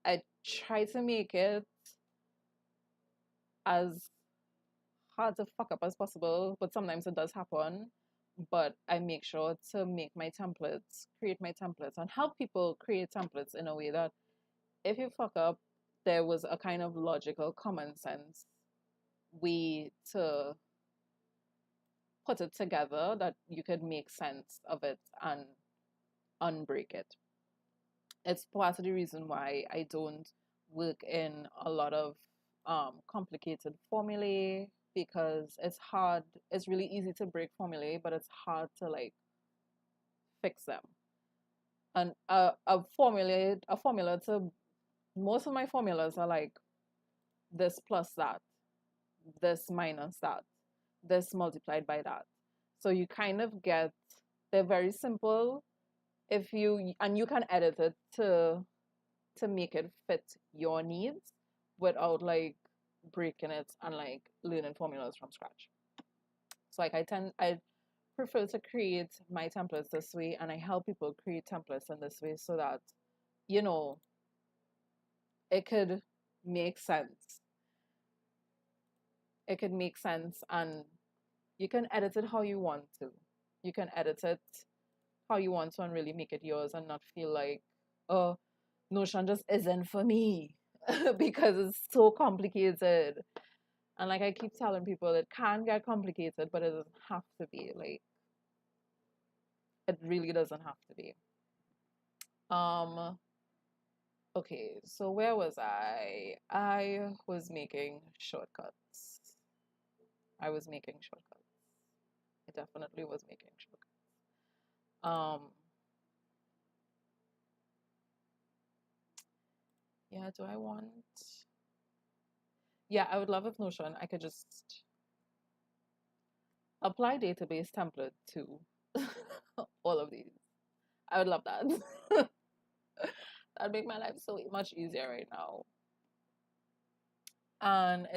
I try to make it as hard to fuck up as possible, but sometimes it does happen. But I make sure to make my templates, create my templates, and help people create templates in a way that if you fuck up, there was a kind of logical, common sense way to put it together that you could make sense of it and unbreak it. It's part of the reason why I don't work in a lot of complicated formulae, because it's hard. It's really easy to break formulae, but it's hard to like fix them. And a formula to most of my formulas are like this plus that, this minus that, this multiplied by that. So you kind of get, they're very simple if you, and you can edit it to make it fit your needs without like breaking it and like learning formulas from scratch. So like I prefer to create my templates this way, and I help people create templates in this way, so that, you know, it could make sense. It could make sense, and you can edit it how you want to. You can edit it how you want to and really make it yours, and not feel like, oh, Notion just isn't for me because it's so complicated. And like I keep telling people, it can get complicated, but it doesn't have to be. Like, it really doesn't have to be. Okay, so where was I? I was making shortcuts. I was making shortcuts. I definitely was making shortcuts. Yeah, do I want? Yeah, I would love if Notion, I could just apply database template to all of these. I would love that. That'd make my life so much easier right now. And um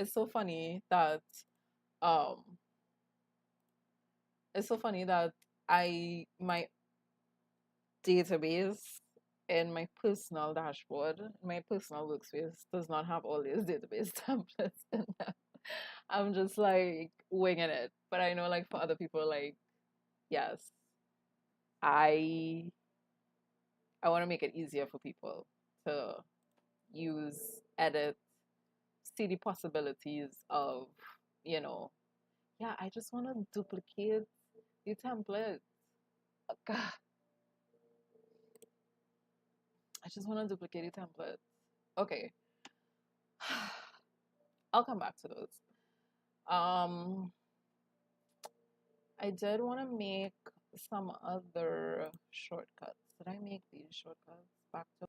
it's so funny that my database in my personal dashboard, my personal workspace, does not have all these database templates in them. I'm just like winging it. But I know like for other people, like, yes, I want to make it easier for people to use, edit, see the possibilities of, you know, yeah, I just want to duplicate the template. God, I just want to duplicate the template. Okay. I'll come back to those. I did want to make some other shortcuts. Did I make these shortcuts back to?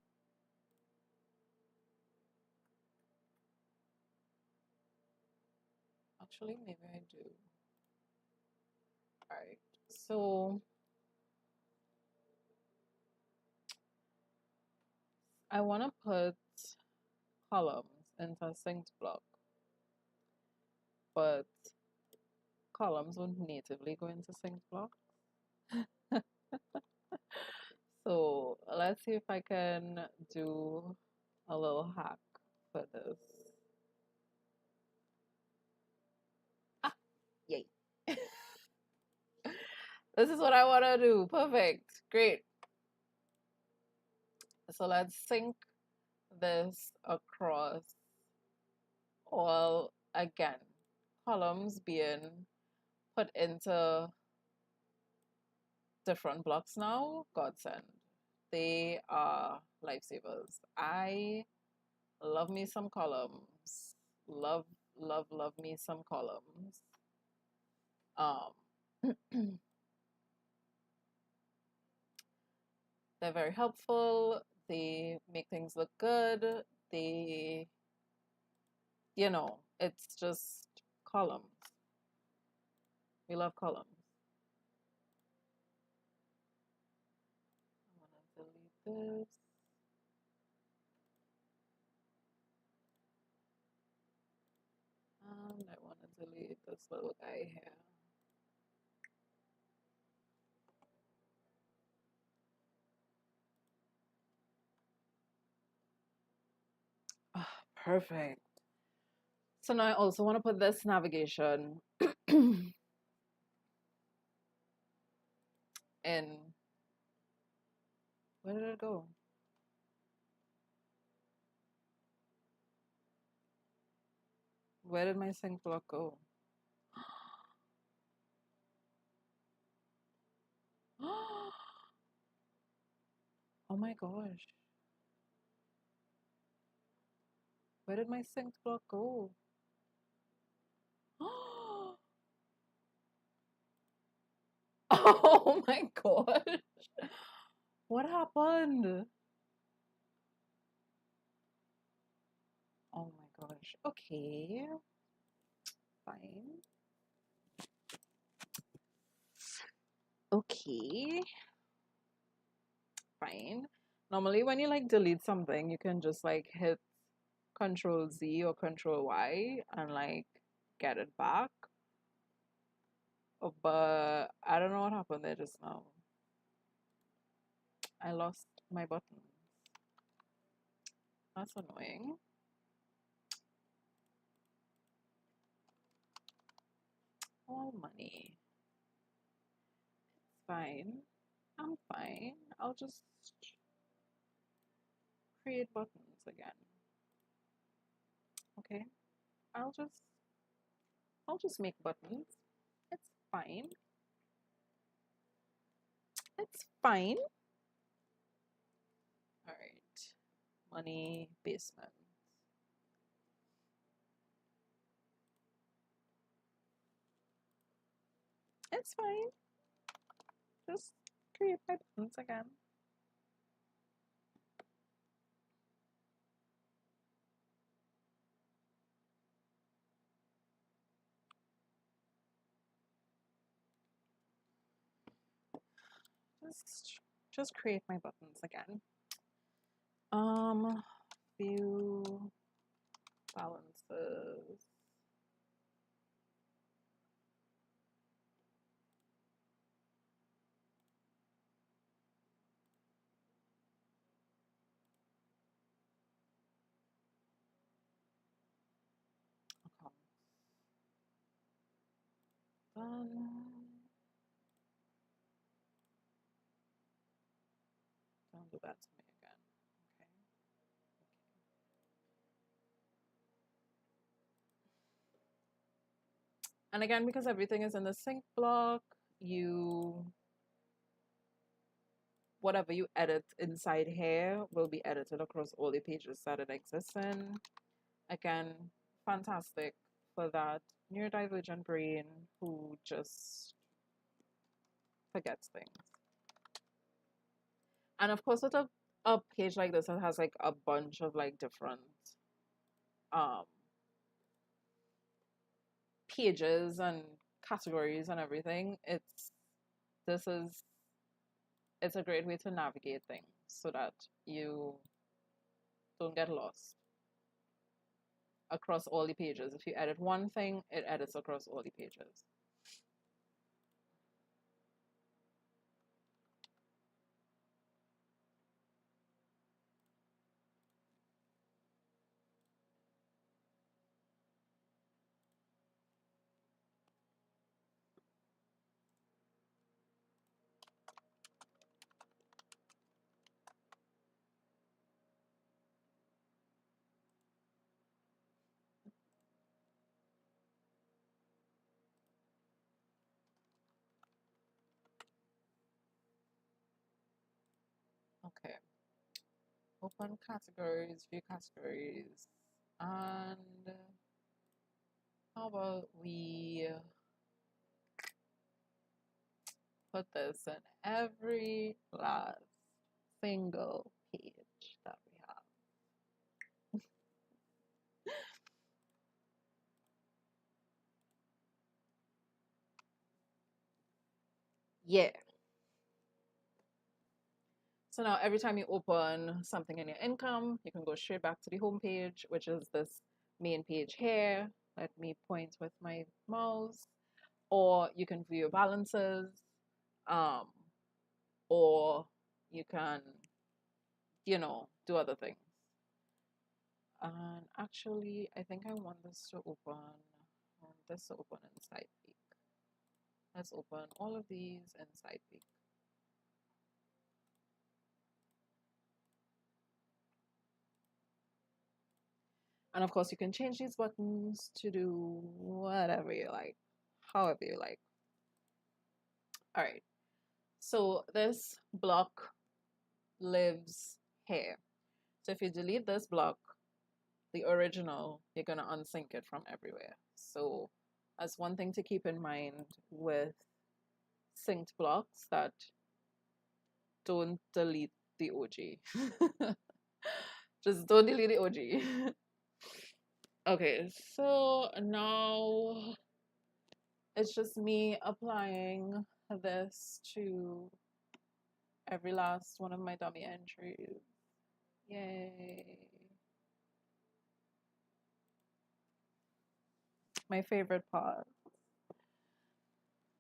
Actually, maybe I do. All right. So I want to put columns into a synced block, but columns won't natively go into synced block. So let's see if I can do a little hack for this. Ah, yay. This is what I want to do. Perfect. Great. So let's sync this across all, again, columns being put into different blocks now. Godsend. They are lifesavers. I love me some columns. Love, love, love me some columns. They're very helpful. They make things look good. They, it's just columns. We love columns. I'm gonna delete this. And I want to delete this little guy here. Oh, perfect. So now I also want to put this navigation in. Where did it go? Where did my sync block go? Oh my gosh. Where did my sync block go? Oh my gosh. What happened? Oh my gosh. Okay. Fine. Okay. Fine. Normally when you like delete something, you can just like hit Control Z or Control Y and like get it back. Oh, but I don't know what happened there just now. I lost my button. That's annoying. All money. It's fine. I'm fine. I'll just create buttons again. Okay. I'll just make buttons. It's fine. It's fine. All right. Money basement. It's fine. Just create my buttons again. Just create my buttons again. View balances. Done. Don't do that to me again. Okay. And again, because everything is in the sync block, whatever you edit inside here will be edited across all the pages that it exists in. Again, fantastic for that neurodivergent brain who just forgets things. And of course, with a page like this, it has like a bunch of like different pages and categories and everything. It's a great way to navigate things so that you don't get lost across all the pages. If you edit one thing, it edits across all the pages. Okay. Open categories, view categories, and how about we put this in every last single page that we have. Yeah. So now every time you open something in your income, you can go straight back to the home page, which is this main page here. Let me point with my mouse. Or you can view your balances, um, or you can, do other things. And actually, I think I want this to open. I want this to open inside Peak. Let's open all of these inside Peak. And of course, you can change these buttons to do whatever you like, however you like. All right. So this block lives here. So if you delete this block, the original, you're going to unsync it from everywhere. So that's one thing to keep in mind with synced blocks, that don't delete the OG. Just don't delete the OG. Okay, so now it's just me applying this to every last one of my dummy entries. Yay. My favorite part.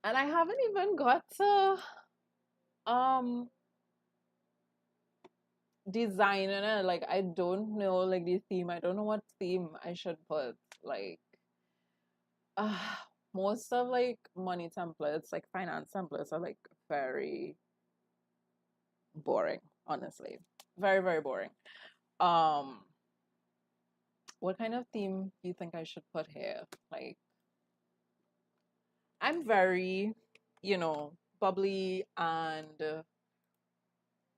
And I haven't even got to designing it. Like, I don't know, like, the theme. I don't know what theme I should put. Like, most of like money templates, like finance templates, are like very boring, honestly. Very, very boring. What kind of theme do you think I should put here? Like, I'm very, bubbly, and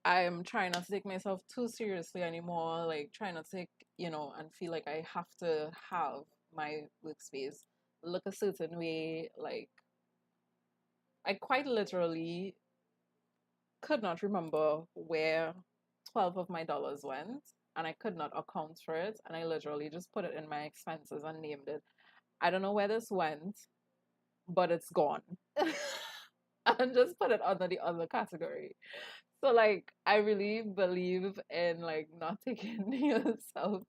I'm trying not to take myself too seriously anymore. Like, trying not to take, and feel like I have to have my workspace look a certain way. Like, I quite literally could not remember where 12 of my dollars went, and I could not account for it, and I literally just put it in my expenses and named it. I don't know where this went, but it's gone. And just put it under the other category. So like, I really believe in like not taking yourself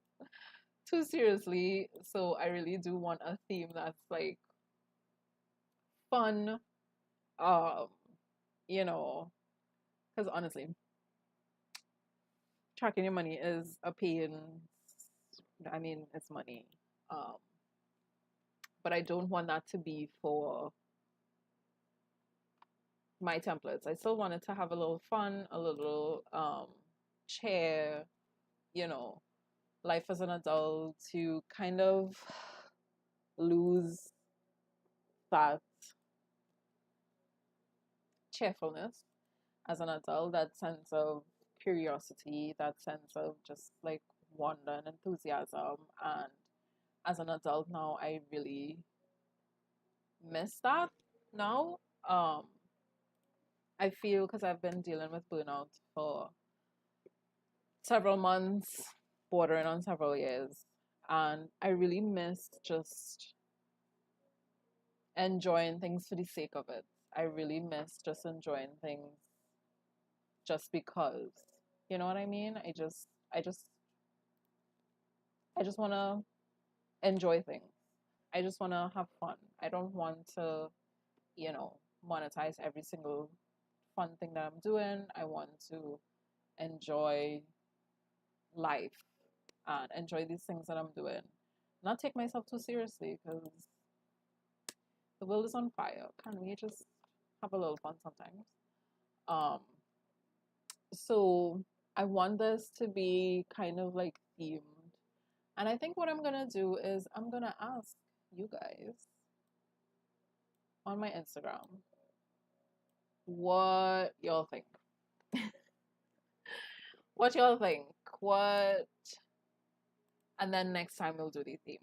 too seriously. So I really do want a theme that's like fun, um, you know, because honestly, tracking your money is a pain. I mean, it's money. Um, but I don't want that to be for my templates. I still wanted to have a little fun, a little share, you know, life as an adult, to kind of lose that cheerfulness as an adult, that sense of curiosity, that sense of just like wonder and enthusiasm. And as an adult now, I really miss that now. I feel, because I've been dealing with burnout for several months, bordering on several years, and I really missed just enjoying things for the sake of it. I really miss just enjoying things just because. You know what I mean? I just I just want to enjoy things. I just want to have fun. I don't want to, you know, monetize every single fun thing that I'm doing. I want to enjoy life and enjoy these things that I'm doing. Not take myself too seriously because the world is on fire. Can we just have a little fun sometimes? Um, so I want this to be kind of like themed. And I think what I'm gonna do is I'm gonna ask you guys on my Instagram what y'all think. What y'all think? What and then next time we'll do the theme.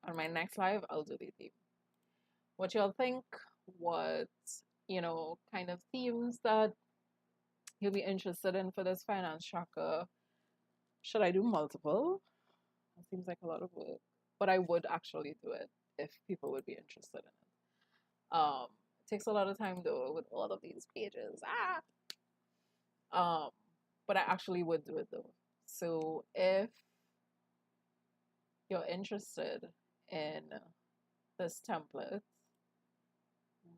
On my next live, I'll do the theme. What y'all think? What, kind of themes that you'll be interested in for this finance tracker? Should I do multiple? It seems like a lot of work, but I would actually do it if people would be interested in it. It takes a lot of time though with all of these pages. But I actually would do it though. So if you're interested in this template,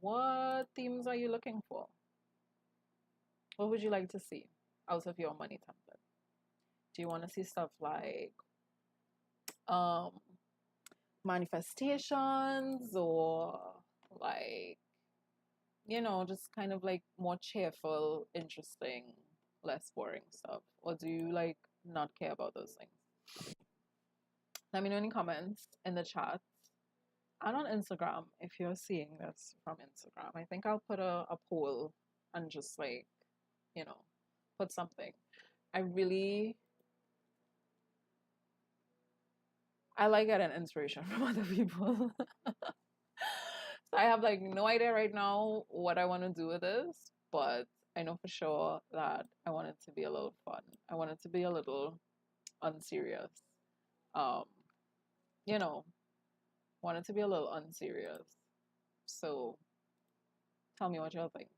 what themes are you looking for? What would you like to see out of your money template? Do you want to see stuff like um, manifestations or like, just kind of like more cheerful, interesting, less boring stuff? Or do you like not care about those things? Let me know in the comments in the chat and on Instagram if you're seeing this from Instagram. I think I'll put a poll and just like, put something. I like getting inspiration from other people. So I have like no idea right now what I want to do with this, but I know for sure that I want it to be a little fun. I want it to be a little unserious. Um, want it to be a little unserious. So tell me what y'all think.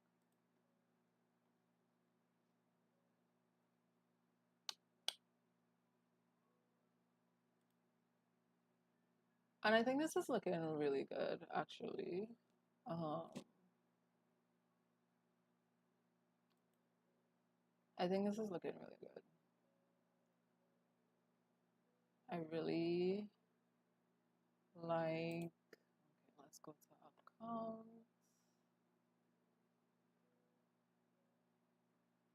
And I think this is looking really good, actually. I think this is looking really good. I really like. Okay, let's go to account.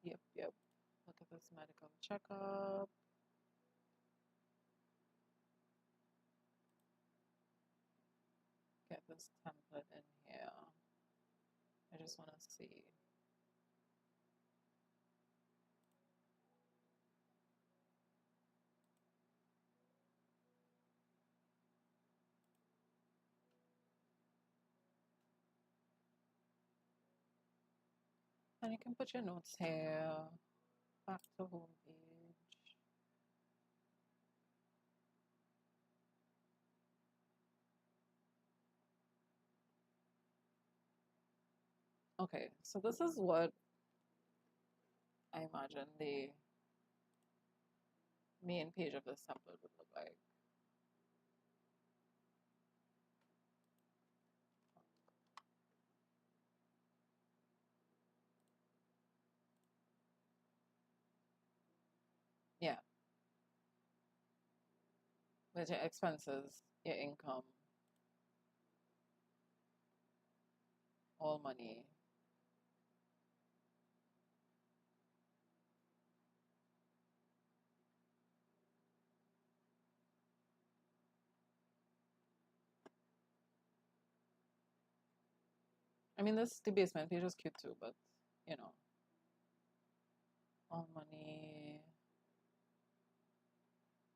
Yep. Look at this medical checkup. Get this template in here. I just want to see. And you can put your notes here. Back to home page. Okay, so this is what I imagine the main page of this template would look like. Yeah, with your expenses, your income, all money. I mean, this debasement page is cute too, but all money,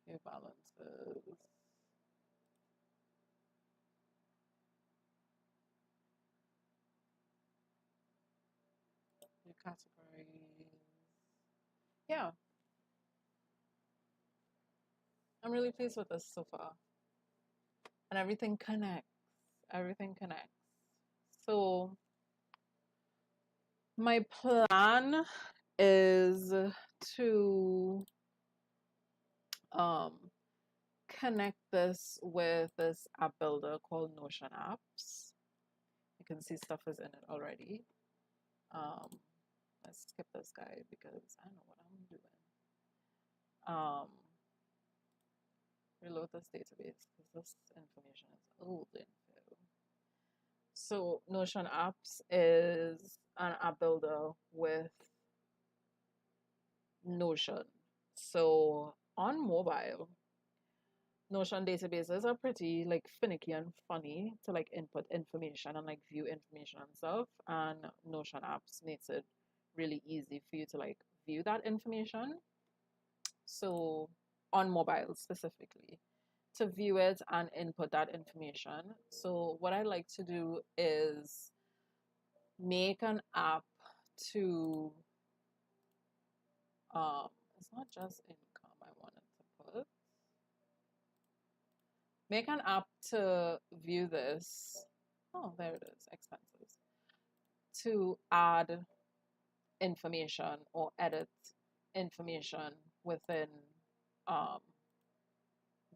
your balances. Your categories. Yeah, I'm really pleased with this so far. And everything connects. Everything connects. So my plan is to connect this with this app builder called Notion Apps. You can see stuff is in it already. Let's skip this guy because I know what I'm doing. Reload this database because this information is old info. So Notion Apps is an app builder with Notion. So on mobile, Notion databases are pretty like finicky and funny to like input information and like view information and stuff. And Notion Apps makes it really easy for you to like view that information. So on mobile specifically, to view it and input that information. So what I like to do is make an app to it's not just income I wanted to put. Make an app to view this. Oh, there it is, expenses. To add information or edit information within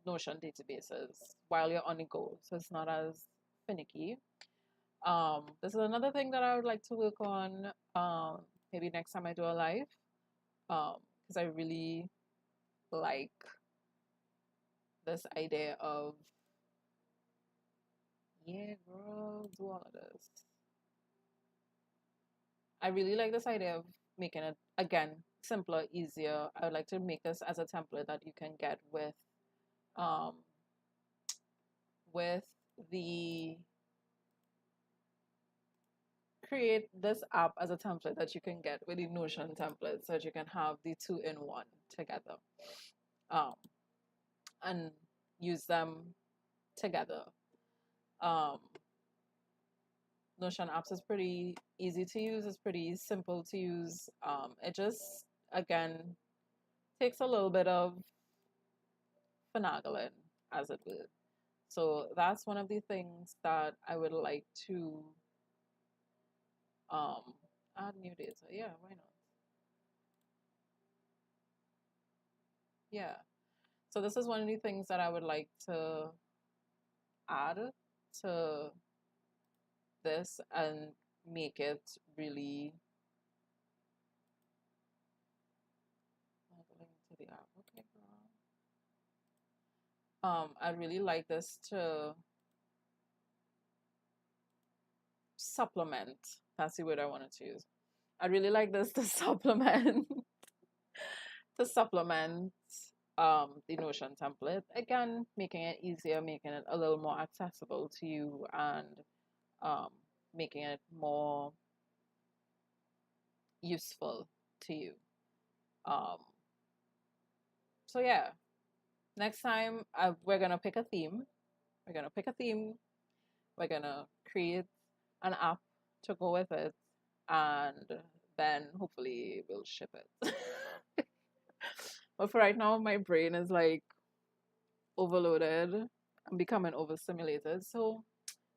Notion databases while you're on the go. So it's not as finicky. This is another thing that I would like to work on maybe next time I do a live, because I really like this idea of, yeah, girl, do all of this. I really like this idea of making it, again, simpler, easier. I would like to make this as a template that you can get with the create this app as a template that you can get with the Notion template so that you can have the two in one together and use them together. Notion Apps is pretty easy to use. It's pretty simple to use. It just, again, takes a little bit of finagling, as it would. So that's one of the things that I would like to add new data. Yeah, why not? Yeah. So this is one of the things that I would like to add to this and make it really to the app. Okay, girl. I'd really like this to supplement. That's the word I wanted to use. I'd really like this to supplement the Notion template. Again, making it easier, making it a little more accessible to you, and making it more useful to you. So yeah, next time we're gonna pick a theme. We're gonna pick a theme. We're gonna create an app to go with it, and then hopefully we'll ship it. But for right now, my brain is like overloaded. I'm becoming overstimulated. So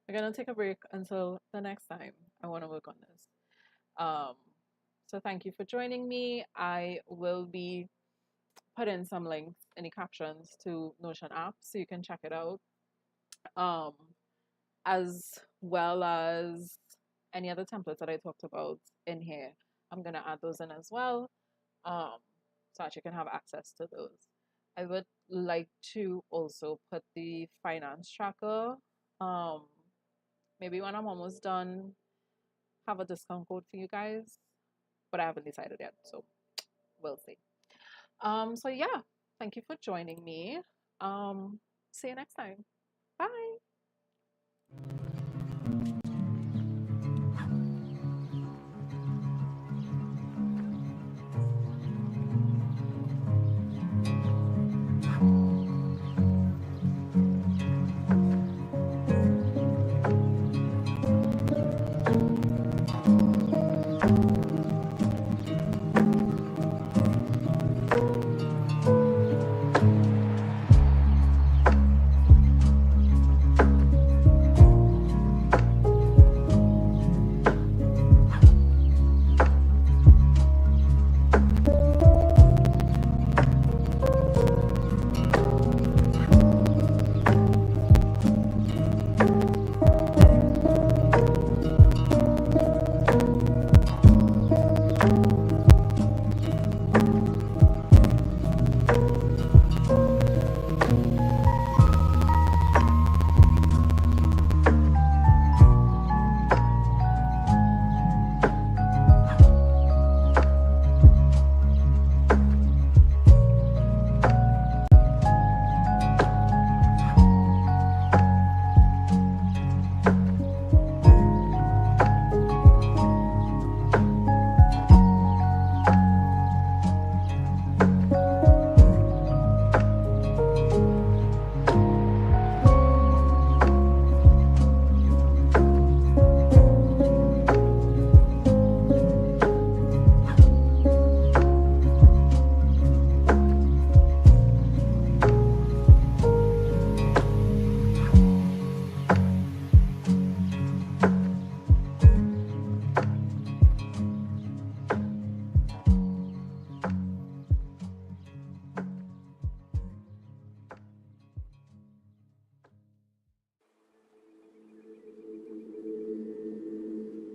we're gonna take a break until the next time I want to work on this. So thank you for joining me. I will be putting some links in the captions to Notion app so you can check it out. As well as any other templates that I talked about in here. I'm gonna add those in as well, so that you can have access to those. I would like to also put the finance tracker. Maybe when I'm almost done, have a discount code for you guys, but I haven't decided yet, so we'll see. So yeah, thank you for joining me. See you next time. Bye.